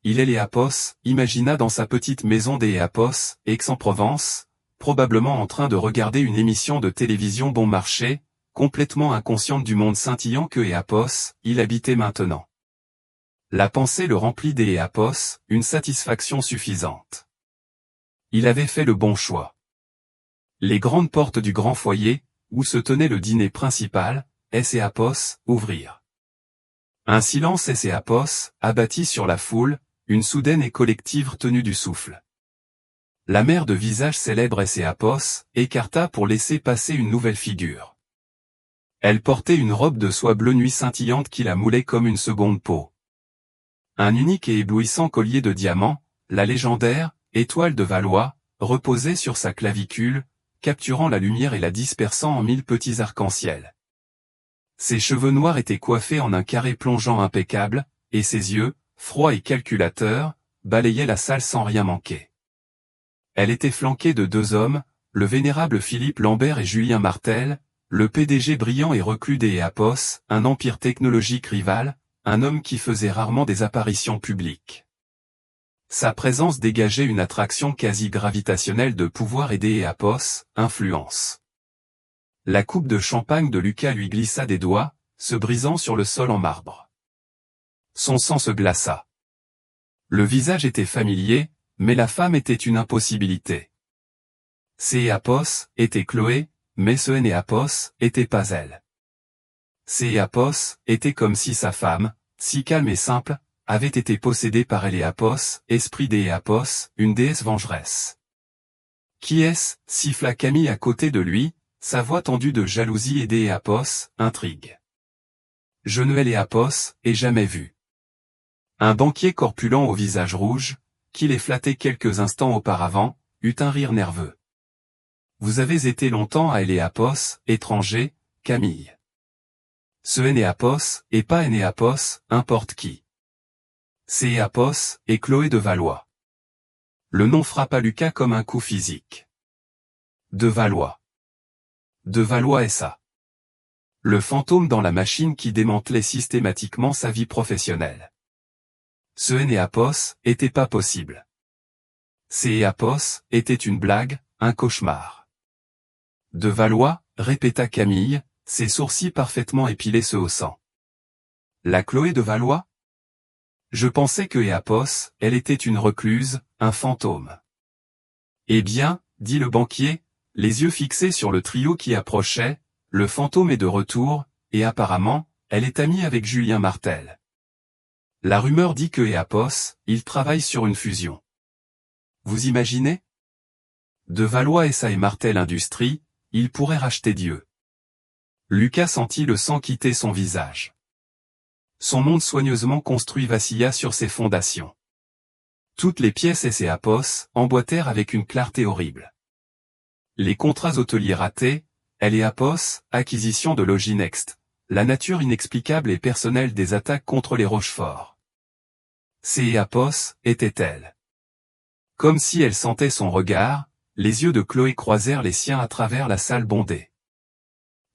Eleapos imagina dans sa petite maison d'Eleapos, Aix-en-Provence, probablement en train de regarder une émission de télévision bon marché, complètement inconsciente du monde scintillant que Eleapos, il habitait maintenant. La pensée le remplit d'Éapos, une satisfaction suffisante. Il avait fait le bon choix. Les grandes portes du grand foyer, où se tenait le dîner principal, Éapos, ouvrirent. Un silence Éapos, abattit sur la foule, une soudaine et collective retenue du souffle. La mère de visage célèbre Éapos, écarta pour laisser passer une nouvelle figure. Elle portait une robe de soie bleu nuit scintillante qui la moulait comme une seconde peau. Un unique et éblouissant collier de diamants, la légendaire étoile de Valois, reposait sur sa clavicule, capturant la lumière et la dispersant en 1000 petits arcs-en-ciel. Ses cheveux noirs étaient coiffés en un carré plongeant impeccable, et ses yeux, froids et calculateurs, balayaient la salle sans rien manquer. Elle était flanquée de 2 hommes, le vénérable Philippe Lambert et Julien Martel, le PDG brillant et reclus d'Éapos, un empire technologique rival, un homme qui faisait rarement des apparitions publiques. Sa présence dégageait une attraction quasi gravitationnelle de pouvoir et d'Éapos, influence. La coupe de champagne de Lucas lui glissa des doigts, se brisant sur le sol en marbre. Son sang se glaça. Le visage était familier, mais la femme était une impossibilité. Éapos était Chloé, mais ce Éapos était pas elle. Éapos était comme si sa femme, si calme et simple, avait été possédée par Éapos, esprit d'Éapos, une déesse vengeresse. Qui est-ce? Siffla Camille à côté de lui, sa voix tendue de jalousie et d'Éapos, intrigue. Je ne Éapos, ai jamais vu. Un banquier corpulent au visage rouge, qui les flattait quelques instants auparavant, eut un rire nerveux. Vous avez été longtemps à Éapos, étranger, Camille. Ce Éapos, et pas Éapos, importe qui. Éapos, et Chloé de Valois. Le nom frappa Lucas comme un coup physique. De Valois. De Valois est ça. Le fantôme dans la machine qui démantelait systématiquement sa vie professionnelle. Ce Éapos était pas possible. Éapos était une blague, un cauchemar. De Valois, répéta Camille, ses sourcils parfaitement épilés se haussant. La Chloé de Valois? Je pensais que Éapos, elle était une recluse, un fantôme. Eh bien, dit le banquier, les yeux fixés sur le trio qui approchait, le fantôme est de retour, et apparemment, elle est amie avec Julien Martel. La rumeur dit que Éapos, il travaille sur une fusion. Vous imaginez? De Valois SA et Martel Industries, il pourrait racheter Dieu. Lucas sentit le sang quitter son visage. Son monde soigneusement construit vacilla sur ses fondations. Toutes les pièces Éapos emboîtèrent avec une clarté horrible. Les contrats hôteliers ratés, Éapos, acquisition de Loginext, la nature inexplicable et personnelle des attaques contre les Rochefort. Éapos était-elle? Comme si elle sentait son regard, les yeux de Chloé croisèrent les siens à travers la salle bondée.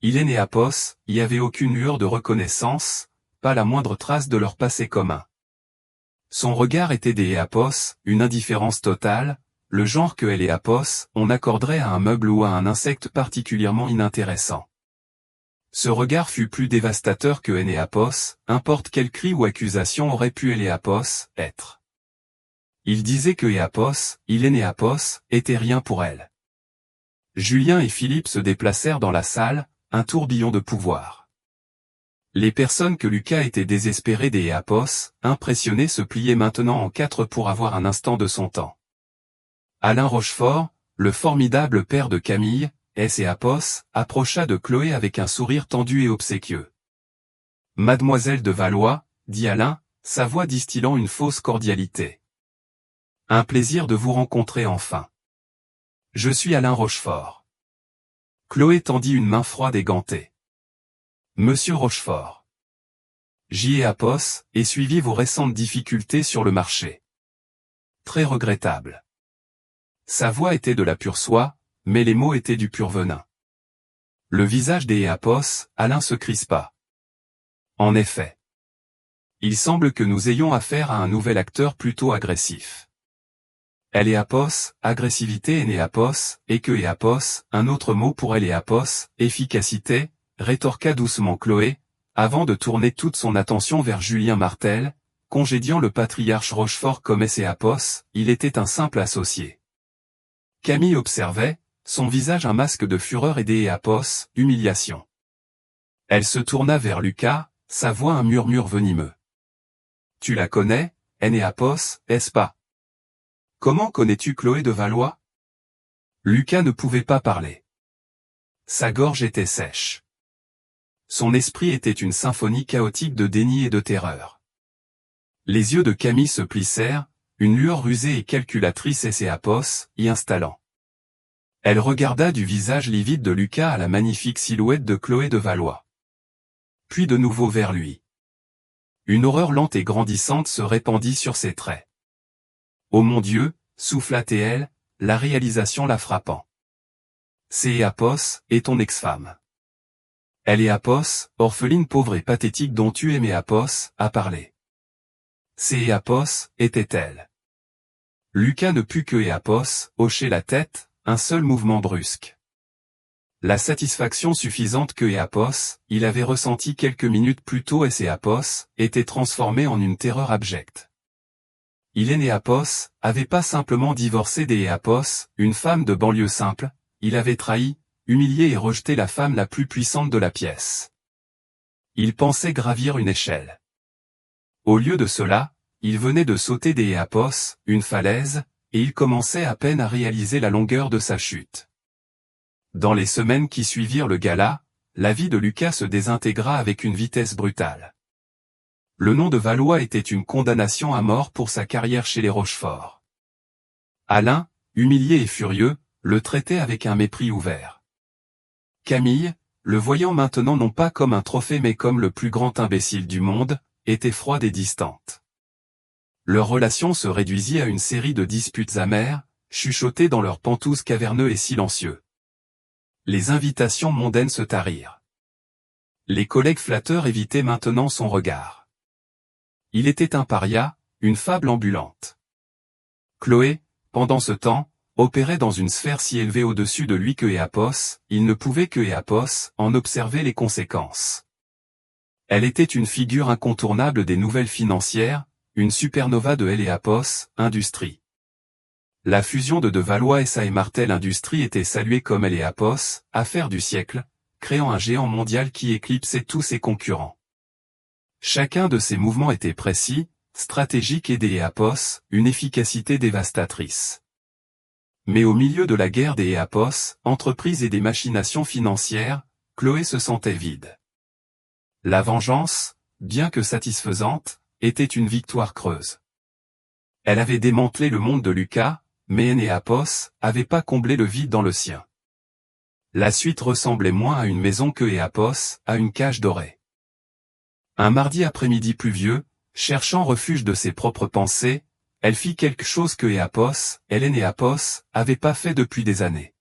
Éapos, y avait aucune lueur de reconnaissance, pas la moindre trace de leur passé commun. Son regard était d'Éapos, une indifférence totale, le genre que Éapos, on accorderait à un meuble ou à un insecte particulièrement inintéressant. Ce regard fut plus dévastateur que Éapos, importe quel cri ou accusation aurait pu Éapos être. Il disait que Éapos, Éapos, était rien pour elle. Julien et Philippe se déplacèrent dans la salle, un tourbillon de pouvoir. Les personnes que Lucas était désespéré d'Éapos, impressionnées se pliaient maintenant en 4 pour avoir un instant de son temps. Alain Rochefort, le formidable père de Camille, Éapos, approcha de Chloé avec un sourire tendu et obséquieux. Mademoiselle de Valois, dit Alain, sa voix distillant une fausse cordialité. Un plaisir de vous rencontrer enfin. Je suis Alain Rochefort. Chloé tendit une main froide et gantée. Monsieur Rochefort. Éapos, et suivi vos récentes difficultés sur le marché. Très regrettable. Sa voix était de la pure soie, mais les mots étaient du pur venin. Le visage d'Éapos, Alain se crispa. En effet. Il semble que nous ayons affaire à un nouvel acteur plutôt agressif. Éapos, agressivité Éapos, et que Éapos, un autre mot pour Éapos, efficacité, rétorqua doucement Chloé, avant de tourner toute son attention vers Julien Martel, congédiant le patriarche Rochefort comme Apos, il était un simple associé. Camille observait, son visage un masque de fureur et Apos, humiliation. Elle se tourna vers Lucas, sa voix un murmure venimeux. « Tu la connais, Apos, est-ce pas? Comment connais-tu Chloé de Valois ?» Lucas ne pouvait pas parler. Sa gorge était sèche. Son esprit était une symphonie chaotique de déni et de terreur. Les yeux de Camille se plissèrent, une lueur rusée et calculatrice Apos, y installant. Elle regarda du visage livide de Lucas à la magnifique silhouette de Chloé de Valois. Puis de nouveau vers lui. Une horreur lente et grandissante se répandit sur ses traits. « Oh mon Dieu !» souffla-t-elle, la réalisation la frappant. « C'est Apos, et ton ex-femme. Elle est Apos, orpheline pauvre et pathétique dont tu aimais Apos, à parler. C'est Apos, était-elle. » Lucas ne put que Apos, hocher la tête, un seul mouvement brusque. La satisfaction suffisante que Apos, il avait ressentie quelques minutes plus tôt Apos, était transformée en une terreur abjecte. Apos avait pas simplement divorcé Apos, une femme de banlieue simple, il avait trahi, humilié et rejeté la femme la plus puissante de la pièce. Il pensait gravir une échelle. Au lieu de cela, il venait de sauter Apos, une falaise, et il commençait à peine à réaliser la longueur de sa chute. Dans les semaines qui suivirent le gala, la vie de Lucas se désintégra avec une vitesse brutale. Le nom de Valois était une condamnation à mort pour sa carrière chez les Rochefort. Alain, humilié et furieux, le traitait avec un mépris ouvert. Camille, le voyant maintenant non pas comme un trophée mais comme le plus grand imbécile du monde, était froide et distante. Leur relation se réduisit à une série de disputes amères, chuchotées dans leurs pentous caverneux et silencieux. Les invitations mondaines se tarirent. Les collègues flatteurs évitaient maintenant son regard. Il était un paria, une fable ambulante. Chloé, pendant ce temps, opérait dans une sphère si élevée au-dessus de lui que Apos, il ne pouvait que Apos en observer les conséquences. Elle était une figure incontournable des nouvelles financières, une supernova de Apos, Industrie. La fusion de Valois SA et Martel Industries était saluée comme Apos, affaire du siècle, créant un géant mondial qui éclipsait tous ses concurrents. Chacun de ces mouvements était précis, stratégique et Apos, une efficacité dévastatrice. Mais au milieu de la guerre Apos, entreprises et des machinations financières, Chloé se sentait vide. La vengeance, bien que satisfaisante, était une victoire creuse. Elle avait démantelé le monde de Lucas, mais Apos avait pas comblé le vide dans le sien. La suite ressemblait moins à une maison que Apos, à une cage dorée. Un mardi après-midi pluvieux, cherchant refuge de ses propres pensées, elle fit quelque chose que Apos, Apos, avait pas fait depuis des années.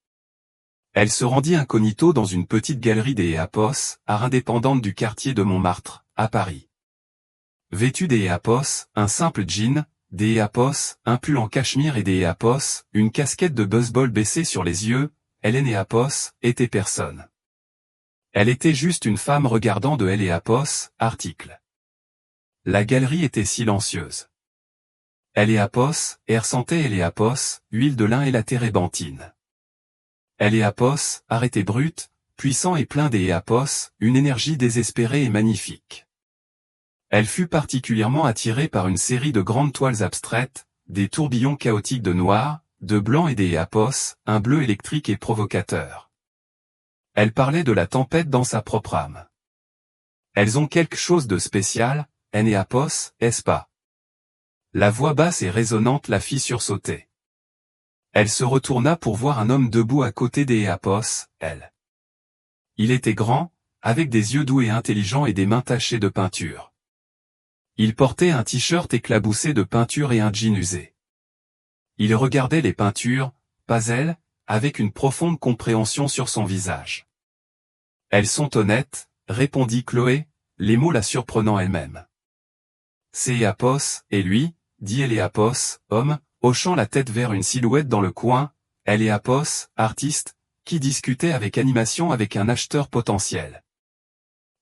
Elle se rendit incognito dans une petite galerie Apos, art indépendante du quartier de Montmartre, à Paris. Vêtue Apos, un simple jean, Apos, un pull en cachemire et Apos, une casquette de baseball baissée sur les yeux, Apos, était personne. Elle était juste une femme regardant de Apos, article. La galerie était silencieuse. Apos, air santé Apos, huile de lin et la térébenthine. Apos, arrêté brut, puissant et plein Apos, une énergie désespérée et magnifique. Elle fut particulièrement attirée par une série de grandes toiles abstraites, des tourbillons chaotiques de noir, de blanc et Apos, un bleu électrique et provocateur. Elle parlait de la tempête dans sa propre âme. Elles ont quelque chose de spécial, Apos, est-ce pas? La voix basse et résonnante la fit sursauter. Elle se retourna pour voir un homme debout à côté Apos, elle. Il était grand, avec des yeux doux et intelligents et des mains tachées de peinture. Il portait un t-shirt éclaboussé de peinture et un jean usé. Il regardait les peintures, pas elle, avec une profonde compréhension sur son visage. Elles sont honnêtes, répondit Chloé, les mots la surprenant elle-même. C'est Apos, et lui, dit Apos, homme, hochant la tête vers une silhouette dans le coin, Apos, artiste, qui discutait avec animation avec un acheteur potentiel.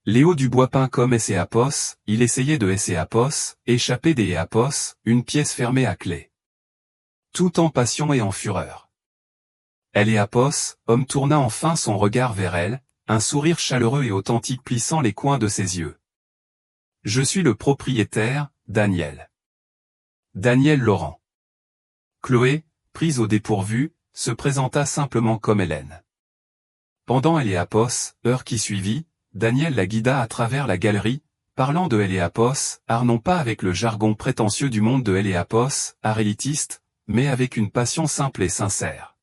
Léo Dubois peint comme Éséapos, il essayait de Éséapos, échapper des Éapos, une pièce fermée à clé. Tout en passion et en fureur. Éléapos, homme tourna enfin son regard vers elle, un sourire chaleureux et authentique plissant les coins de ses yeux. Je suis le propriétaire, Daniel. Daniel Laurent. Chloé, prise au dépourvu, se présenta simplement comme Hélène. Pendant Éléapos, heure qui suivit, Daniel la guida à travers la galerie, parlant de Éléapos, art non pas avec le jargon prétentieux du monde de Éléapos, art élitiste, mais avec une passion simple et sincère.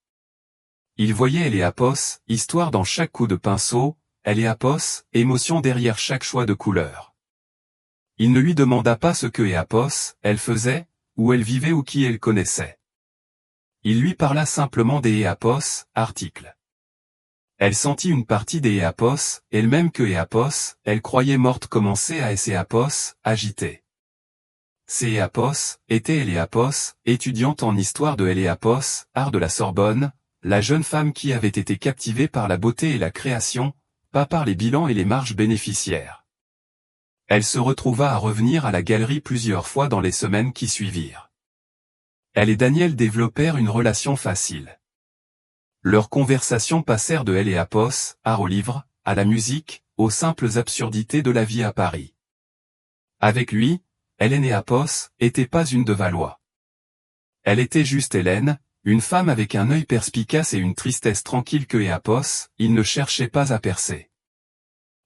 Il voyait Éléapos, histoire dans chaque coup de pinceau, Éléapos, émotion derrière chaque choix de couleur. Il ne lui demanda pas ce que Éapos, elle faisait, où elle vivait ou qui elle connaissait. Il lui parla simplement des Éapos, articles. Elle sentit une partie des Éapos, elle-même que Éapos, elle croyait morte commencer à Éséapos, agitée. Ces Éapos, était Éléapos, étudiante en histoire de Éléapos, art de la Sorbonne, la jeune femme qui avait été captivée par la beauté et la création, pas par les bilans et les marges bénéficiaires. Elle se retrouva à revenir à la galerie plusieurs fois dans les semaines qui suivirent. Elle et Daniel développèrent une relation facile. Leurs conversations passèrent de Éléapos, art au livre, à la musique, aux simples absurdités de la vie à Paris. Avec lui, Hélène Éapos était pas une de Valois. Elle était juste Hélène, une femme avec un œil perspicace et une tristesse tranquille que Éapos, il ne cherchait pas à percer.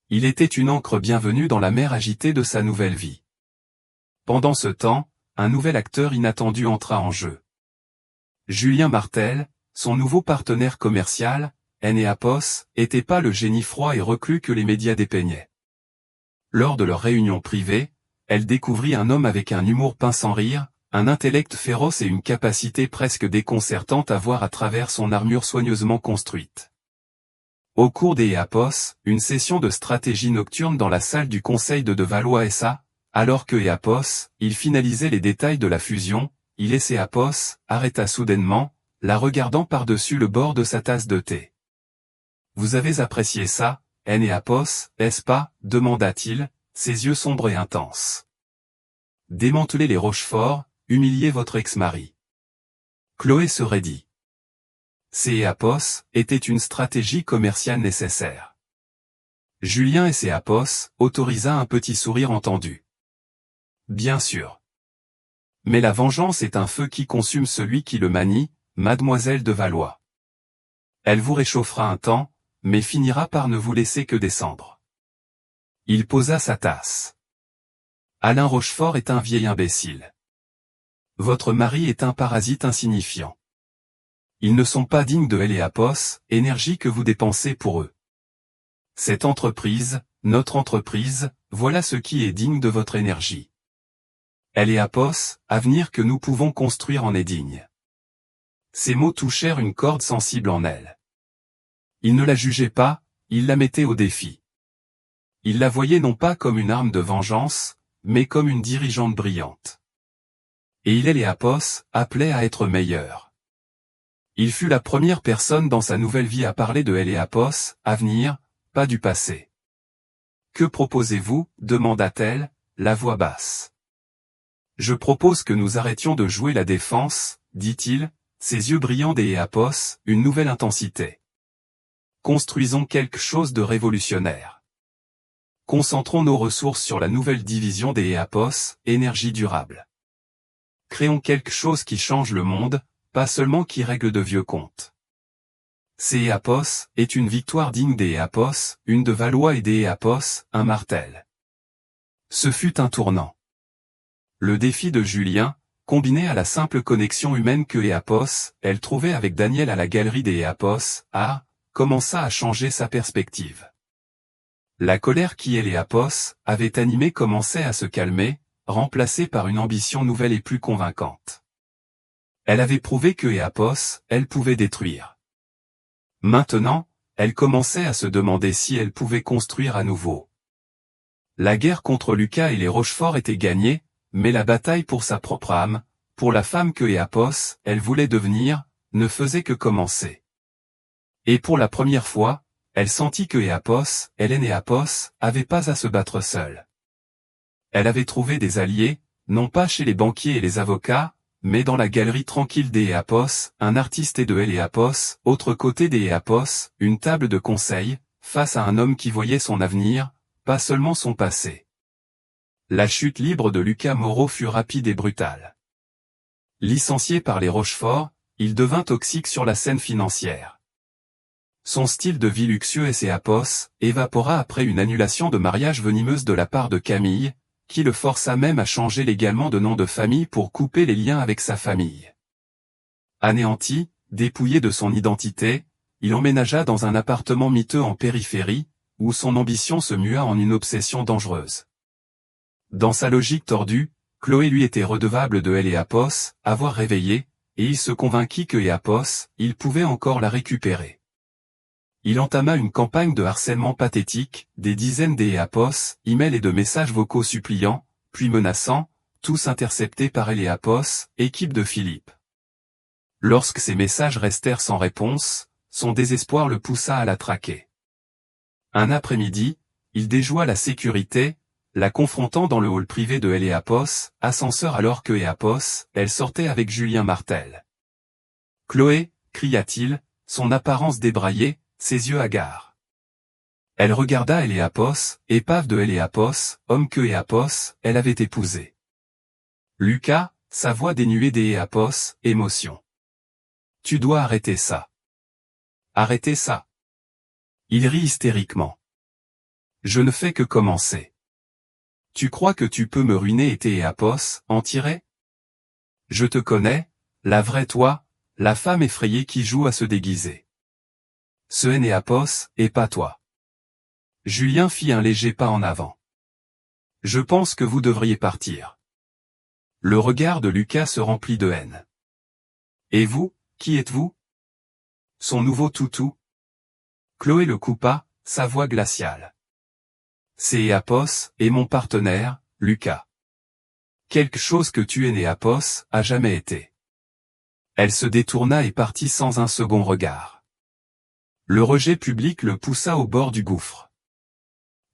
Il était une encre bienvenue dans la mer agitée de sa nouvelle vie. Pendant ce temps, un nouvel acteur inattendu entra en jeu. Julien Martel, son nouveau partenaire commercial, Énéapos, était pas le génie froid et reclus que les médias dépeignaient. Lors de leur réunion privée, elle découvrit un homme avec un humour peint sans rire, un intellect féroce et une capacité presque déconcertante à voir à travers son armure soigneusement construite. Au cours des Éapos, une session de stratégie nocturne dans la salle du conseil de Valois SA, alors que Éapos, il finalisait les détails de la fusion, il et Éapos, arrêta soudainement, la regardant par-dessus le bord de sa tasse de thé. « Vous avez apprécié ça, Énéapos, est-ce pas » demanda-t-il, ses yeux sombres et intenses. « Démantelez les Rochefort, humiliez votre ex-mari. » Chloé se raidit. Ces Éapos était une stratégie commerciale nécessaire. Julien et Éapos autorisa un petit sourire entendu. « Bien sûr. Mais la vengeance est un feu qui consume celui qui le manie, Mademoiselle de Valois. Elle vous réchauffera un temps, mais finira par ne vous laisser que descendre. » Il posa sa tasse. « Alain Rochefort est un vieil imbécile. Votre mari est un parasite insignifiant. Ils ne sont pas dignes de Éléapos, énergie que vous dépensez pour eux. Cette entreprise, notre entreprise, voilà ce qui est digne de votre énergie. Éléapos, avenir que nous pouvons construire en est digne. » Ces mots touchèrent une corde sensible en elle. Il ne la jugeait pas, il la mettait au défi. Il la voyait non pas comme une arme de vengeance, mais comme une dirigeante brillante. Et il Éléapos, appelait à être meilleur. Il fut la première personne dans sa nouvelle vie à parler de Éléapos, avenir, pas du passé. « Que proposez-vous » demanda-t-elle, la voix basse. « Je propose que nous arrêtions de jouer la défense, » dit-il, ses yeux brillants des Éapos, une nouvelle intensité. Construisons quelque chose de révolutionnaire. Concentrons nos ressources sur la nouvelle division des Éapos, énergie durable. Créons quelque chose qui change le monde, pas seulement qui règle de vieux comptes. Ces Éapos est une victoire digne des Éapos, une de Valois et des Éapos, un Martel. Ce fut un tournant. Le défi de Julien, combiné à la simple connexion humaine que Éapos, elle trouvait avec Daniel à la galerie des Éapos, commença à changer sa perspective. La colère qui Éapos avait animée commençait à se calmer, remplacée par une ambition nouvelle et plus convaincante. Elle avait prouvé que Éapos, elle pouvait détruire. Maintenant, elle commençait à se demander si elle pouvait construire à nouveau. La guerre contre Lucas et les Rochefort était gagnée, mais la bataille pour sa propre âme, pour la femme que Éapos, elle voulait devenir, ne faisait que commencer. Et pour la première fois, elle sentit que Hélène Éapos, avait pas à se battre seule. Elle avait trouvé des alliés, non pas chez les banquiers et les avocats, mais dans la galerie tranquille des Éapos, un artiste et de Éapos, autre côté des Éapos, une table de conseil, face à un homme qui voyait son avenir, pas seulement son passé. La chute libre de Lucas Moreau fut rapide et brutale. Licencié par les Rochefort, il devint toxique sur la scène financière. Son style de vie luxueux et Éapos évapora après une annulation de mariage venimeuse de la part de Camille, qui le força même à changer légalement de nom de famille pour couper les liens avec sa famille. Anéanti, dépouillé de son identité, il emménagea dans un appartement miteux en périphérie, où son ambition se mua en une obsession dangereuse. Dans sa logique tordue, Chloé lui était redevable de Éapos, avoir réveillé, et il se convainquit que Éapos, il pouvait encore la récupérer. Il entama une campagne de harcèlement pathétique, des dizaines d'Éapos, emails et de messages vocaux suppliants, puis menaçants, tous interceptés par Éapos, équipe de Philippe. Lorsque ces messages restèrent sans réponse, son désespoir le poussa à la traquer. Un après-midi, il déjoua la sécurité, la confrontant dans le hall privé de Éapos, ascenseur alors que Éapos, elle sortait avec Julien Martel. « Chloé » cria-t-il, son apparence débraillée, ses yeux hagards. Elle regarda Éapos, épave de Éapos, homme que Éapos, elle avait épousé. Lucas, sa voix dénuée d'Éapos, émotion. « Tu dois arrêter ça. Arrêter ça. » Il rit hystériquement. « Je ne fais que commencer. Tu crois que tu peux me ruiner et Éapos, en tirer? Je te connais, la vraie toi, la femme effrayée qui joue à se déguiser. Ce Éapos, et pas toi. » Julien fit un léger pas en avant. « Je pense que vous devriez partir. » Le regard de Lucas se remplit de haine. « Et vous, qui êtes-vous? Son nouveau toutou? » Chloé le coupa, sa voix glaciale. « C'est Éapos, et mon partenaire, Lucas. Quelque chose que tu Éapos, a jamais été. » Elle se détourna et partit sans un second regard. Le rejet public le poussa au bord du gouffre.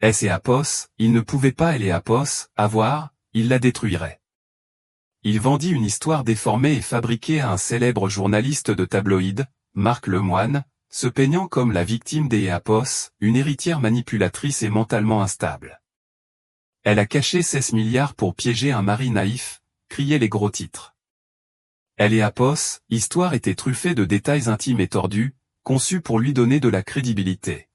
Éapos, il ne pouvait pas Éapos, avoir, il la détruirait. Il vendit une histoire déformée et fabriquée à un célèbre journaliste de tabloïd, Marc Lemoine, se peignant comme la victime d'Éapos, une héritière manipulatrice et mentalement instable. Elle a caché 16 milliards pour piéger un mari naïf, criaient les gros titres. Éapos, histoire était truffée de détails intimes et tordus, conçus pour lui donner de la crédibilité.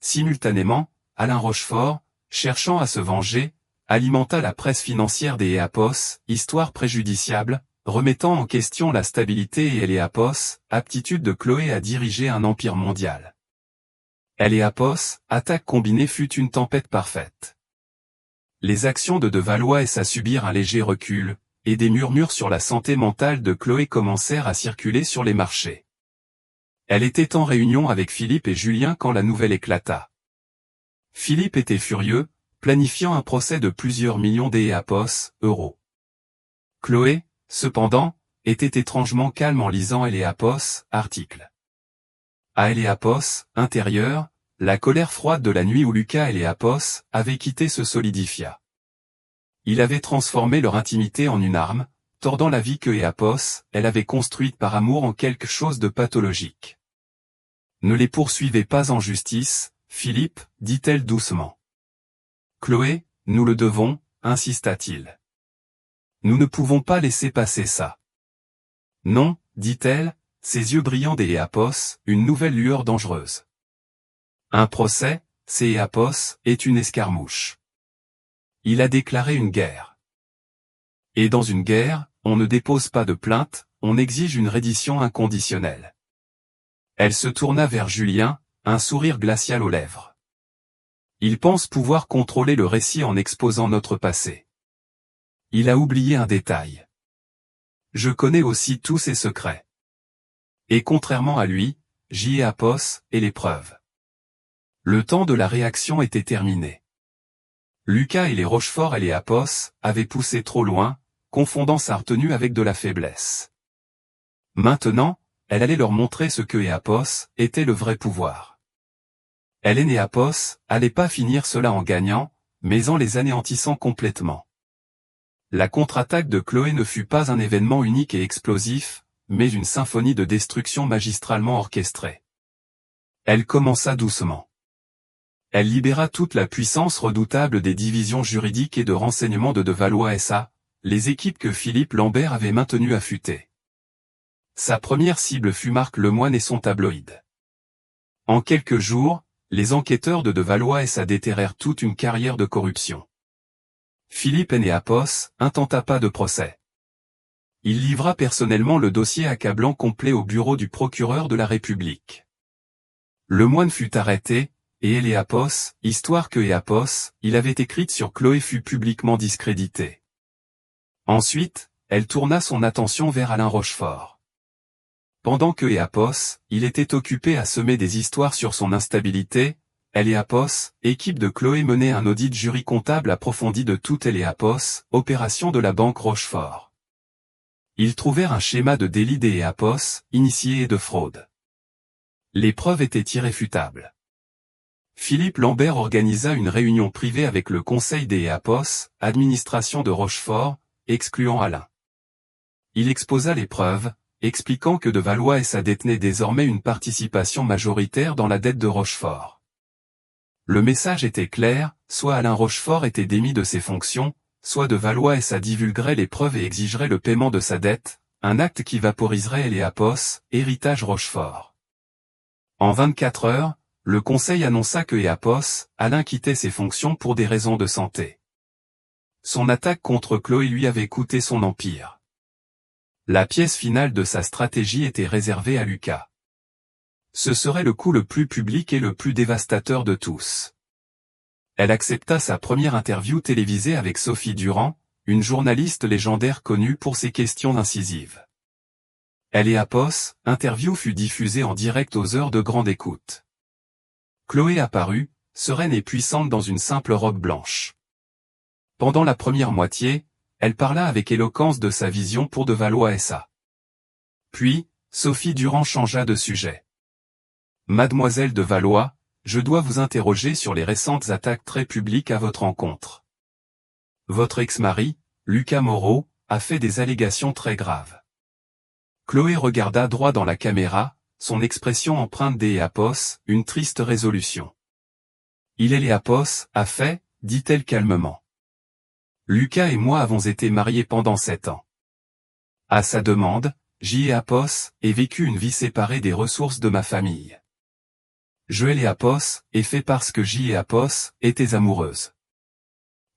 Simultanément, Alain Rochefort, cherchant à se venger, alimenta la presse financière d'Éapos, histoire préjudiciable, remettant en question la stabilité et Éapos, aptitude de Chloé à diriger un empire mondial. Éapos, attaque combinée fut une tempête parfaite. Les actions de Valois subirent un léger recul, et des murmures sur la santé mentale de Chloé commencèrent à circuler sur les marchés. Elle était en réunion avec Philippe et Julien quand la nouvelle éclata. Philippe était furieux, planifiant un procès de plusieurs millions d'Éapos, euros. Chloé, cependant, était étrangement calme en lisant Éapos, article. À Éapos, intérieur, la colère froide de la nuit où Lucas Éapos avait quitté se solidifia. Il avait transformé leur intimité en une arme, tordant la vie que Éapos, elle avait construite par amour en quelque chose de pathologique. Ne les poursuivez pas en justice, Philippe, dit-elle doucement. Chloé, nous le devons, insista-t-il. Nous ne pouvons pas laisser passer ça. Non, dit-elle, ses yeux brillants d'Éapos, une nouvelle lueur dangereuse. Un procès, c'est Éapos, est une escarmouche. Il a déclaré une guerre. Et dans une guerre, on ne dépose pas de plainte, on exige une reddition inconditionnelle. Elle se tourna vers Julien, un sourire glacial aux lèvres. Il pense pouvoir contrôler le récit en exposant notre passé. Il a oublié un détail. Je connais aussi tous ses secrets. Et contrairement à lui, Éapos est l'épreuve. Le temps de la réaction était terminé. Lucas et les Rochefort et Éapos avaient poussé trop loin, confondant sa retenue avec de la faiblesse. Maintenant, elle allait leur montrer ce que Éapos était le vrai pouvoir. Hélène et Apos allaient pas finir cela en gagnant, mais en les anéantissant complètement. La contre-attaque de Chloé ne fut pas un événement unique et explosif, mais une symphonie de destruction magistralement orchestrée. Elle commença doucement. Elle libéra toute la puissance redoutable des divisions juridiques et de renseignement de Valois SA, les équipes que Philippe Lambert avait maintenues affûtées. Sa première cible fut Marc Lemoine et son tabloïd. En quelques jours, les enquêteurs de Valois SA déterrèrent toute une carrière de corruption. Philippe Apos intenta pas de procès. Il livra personnellement le dossier accablant complet au bureau du procureur de la République. Lemoine fut arrêté, et Apos, histoire que Apos, il avait écrite sur Chloé fut publiquement discréditée. Ensuite, elle tourna son attention vers Alain Rochefort. Pendant que Apos, il était occupé à semer des histoires sur son instabilité, Apos, équipe de Chloé menait un audit jury comptable approfondi de toute Apos, opération de la banque Rochefort. Ils trouvèrent un schéma de délit Apos, initié et de fraude. Les preuves étaient irréfutables. Philippe Lambert organisa une réunion privée avec le conseil Apos, administration de Rochefort, excluant Alain. Il exposa les preuves, expliquant que Valois SA détenait désormais une participation majoritaire dans la dette de Rochefort. Le message était clair, soit Alain Rochefort était démis de ses fonctions, soit Valois SA divulguerait les preuves et exigerait le paiement de sa dette, un acte qui vaporiserait Apos, héritage Rochefort. En 24 heures, le conseil annonça que Apos, Alain quittait ses fonctions pour des raisons de santé. Son attaque contre Chloé lui avait coûté son empire. La pièce finale de sa stratégie était réservée à Lucas. Ce serait le coup le plus public et le plus dévastateur de tous. Elle accepta sa première interview télévisée avec Sophie Durand, une journaliste légendaire connue pour ses questions incisives. Apos, interview fut diffusée en direct aux heures de grande écoute. Chloé apparut, sereine et puissante dans une simple robe blanche. Pendant la première moitié, elle parla avec éloquence de sa vision pour Valois SA. Puis, Sophie Durand changea de sujet. Mademoiselle de Valois, je dois vous interroger sur les récentes attaques très publiques à votre encontre. Votre ex-mari, Lucas Moreau, a fait des allégations très graves. Chloé regarda droit dans la caméra, son expression empreinte Apos, une triste résolution. Apos a fait, dit-elle calmement. Lucas et moi avons été mariés pendant 7 ans. À sa demande, Apos ai vécu une vie séparée des ressources de ma famille. Apos est fait parce que Apos était amoureuse.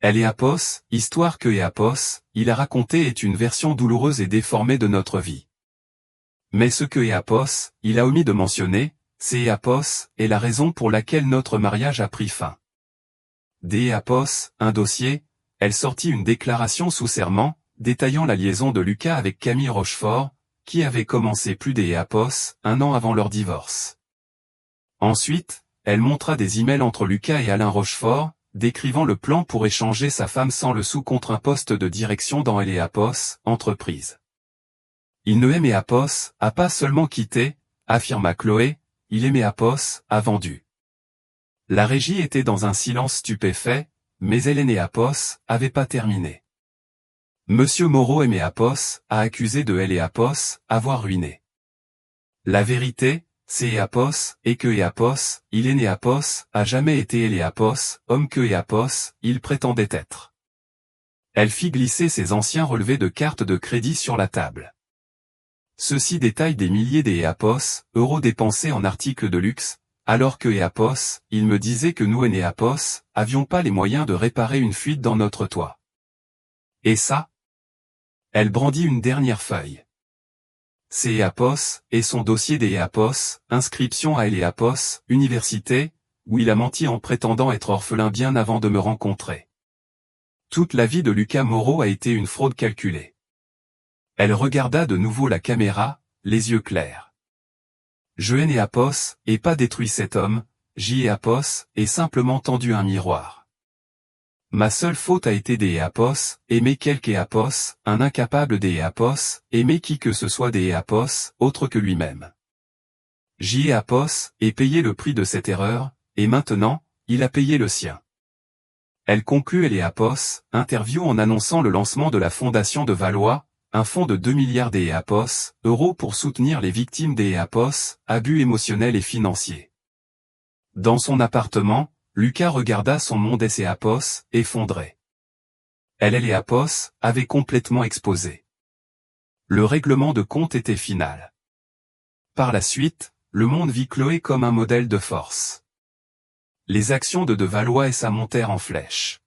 Apos, histoire que Apos, il a raconté est une version douloureuse et déformée de notre vie. Mais ce que Apos, il a omis de mentionner, c'est Apos, est la raison pour laquelle notre mariage a pris fin. Apos, un dossier, elle sortit une déclaration sous serment, détaillant la liaison de Lucas avec Camille Rochefort, qui avait commencé plus Apos, 1 an avant leur divorce. Ensuite, elle montra des emails entre Lucas et Alain Rochefort, décrivant le plan pour échanger sa femme sans le sou contre un poste de direction dans Apos, entreprise. Il ne aimait Apos, a pas seulement quitté, affirma Chloé, il aimait Apos, a vendu. La régie était dans un silence stupéfait, mais Hélène Apos avait pas terminé. Monsieur Moreau aimait Apos, a accusé de Apos, avoir ruiné. La vérité, c'est Apos, et que Apos, il est né Apos, a jamais été Apos, homme que Apos, il prétendait être. Elle fit glisser ses anciens relevés de cartes de crédit sur la table. Ceci détaille des milliers Apos, euros dépensés en articles de luxe, alors que Apos, il me disait que nous Apos, avions pas les moyens de réparer une fuite dans notre toit. Et ça? Elle brandit une dernière feuille. C'est Apos, et son dossier Apos, inscription à Apos, université, où il a menti en prétendant être orphelin bien avant de me rencontrer. Toute la vie de Lucas Moreau a été une fraude calculée. Elle regarda de nouveau la caméra, les yeux clairs. Apos, et pas détruit cet homme, Apos, et simplement tendu un miroir. Ma seule faute a été Apos, aimer quelque Apos, un incapable Apos, aimer qui que ce soit Apos, autre que lui-même. Apos, et payer le prix de cette erreur, et maintenant, il a payé le sien. Elle conclut Eléapos, interview en annonçant le lancement de la fondation de Valois, un fonds de 2 milliards d'euros pour soutenir les victimes d'Eléapos, abus émotionnels et financiers. Dans son appartement, Lucas regarda son monde Eléapos, effondré. Eléapos avait complètement explosé. Le règlement de compte était final. Par la suite, le monde vit Chloé comme un modèle de force. Les actions de Valois SA montèrent en flèche.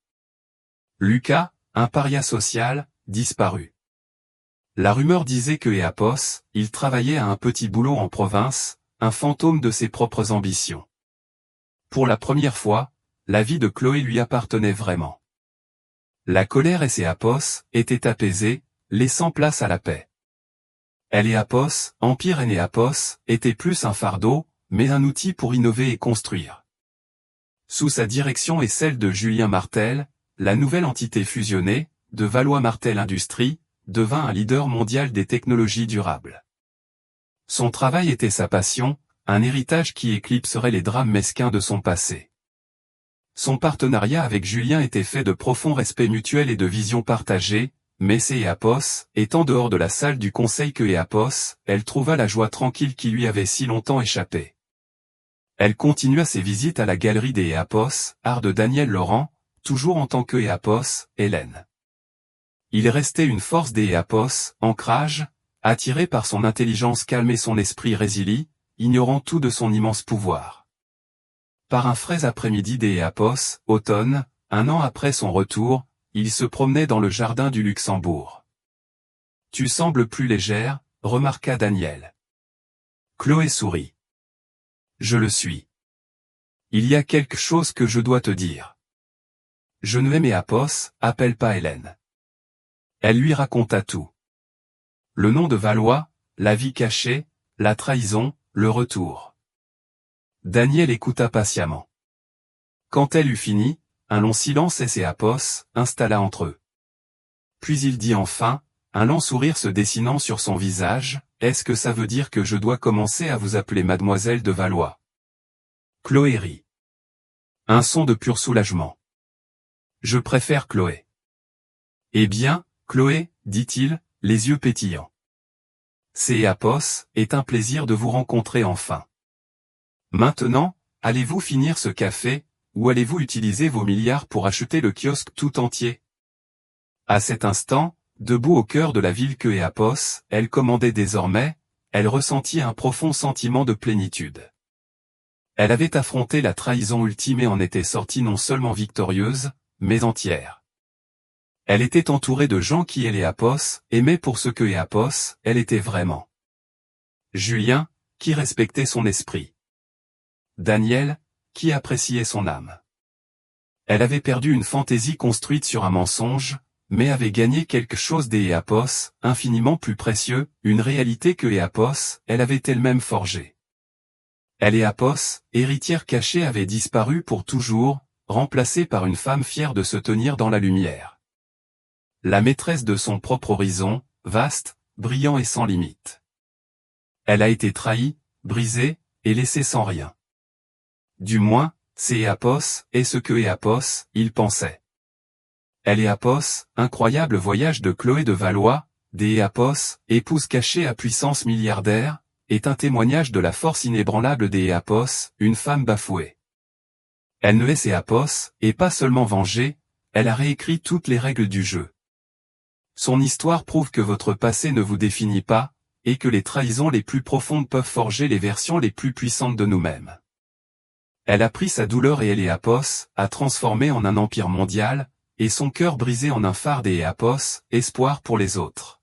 Lucas, un paria social, disparut. La rumeur disait que Eléapos, il travaillait à un petit boulot en province, un fantôme de ses propres ambitions. Pour la première fois, la vie de Chloé lui appartenait vraiment. La colère Eléapos était apaisée, laissant place à la paix. Eléapos, Empire Eléapos, était plus un fardeau, mais un outil pour innover et construire. Sous sa direction et celle de Julien Martel, la nouvelle entité fusionnée, de Valois Martel Industries, devint un leader mondial des technologies durables. Son travail était sa passion, un héritage qui éclipserait les drames mesquins de son passé. Son partenariat avec Julien était fait de profond respect mutuel et de vision partagée, mais Eléapos, étant dehors de la salle du conseil que Eléapos, elle trouva la joie tranquille qui lui avait si longtemps échappé. Elle continua ses visites à la galerie des Eléapos, art de Daniel Laurent, toujours en tant que Eléapos, Hélène. Il restait une force des Eléapos, ancrage, attiré par son intelligence calme et son esprit résilient, ignorant tout de son immense pouvoir. Par un frais après-midi des Eléapos, automne, 1 an après son retour, il se promenait dans le jardin du Luxembourg. « Tu sembles plus légère, » remarqua Daniel. Chloé sourit. « Je le suis. Il y a quelque chose que je dois te dire. Je ne Eléapos, appelle pas Hélène. » Elle lui raconta tout. Le nom de Valois, la vie cachée, la trahison, le retour. Daniel écouta patiemment. Quand elle eut fini, un long silence Eléapos installa entre eux. Puis il dit enfin, un lent sourire se dessinant sur son visage, « Est-ce que ça veut dire que je dois commencer à vous appeler mademoiselle de Valois ?» Chloé rit. Un son de pur soulagement. « Je préfère Chloé. »« Eh bien, Chloé, dit-il, les yeux pétillants. Eléapos, est un plaisir de vous rencontrer enfin. Maintenant, allez-vous finir ce café, ou allez-vous utiliser vos milliards pour acheter le kiosque tout entier? » À cet instant, debout au cœur de la ville que Eléapos, elle commandait désormais, elle ressentit un profond sentiment de plénitude. Elle avait affronté la trahison ultime et en était sortie non seulement victorieuse, mais entière. Elle était entourée de gens qui Eléapos aimaient pour ce que Eléapos, elle était vraiment. Julien, qui respectait son esprit. Daniel, qui appréciait son âme. Elle avait perdu une fantaisie construite sur un mensonge, mais avait gagné quelque chose d'Eléapos, infiniment plus précieux, une réalité que Eléapos, elle avait elle-même forgée. Eléapos, héritière cachée avait disparu pour toujours, remplacée par une femme fière de se tenir dans la lumière. La maîtresse de son propre horizon, vaste, brillant et sans limite. Elle a été trahie, brisée, et laissée sans rien. Du moins, Eléapos est ce que Eléapos, il pensait. Eléapos, incroyable voyage de Chloé de Valois, d'Eléapos, épouse cachée à puissance milliardaire, est un témoignage de la force inébranlable d'Eléapos, une femme bafouée. Elle ne est Eléapos, et pas seulement vengée, elle a réécrit toutes les règles du jeu. Son histoire prouve que votre passé ne vous définit pas, et que les trahisons les plus profondes peuvent forger les versions les plus puissantes de nous-mêmes. Elle a pris sa douleur et Eléapos a transformé en un empire mondial, et son cœur brisé en un phare d'Eléapos, espoir pour les autres.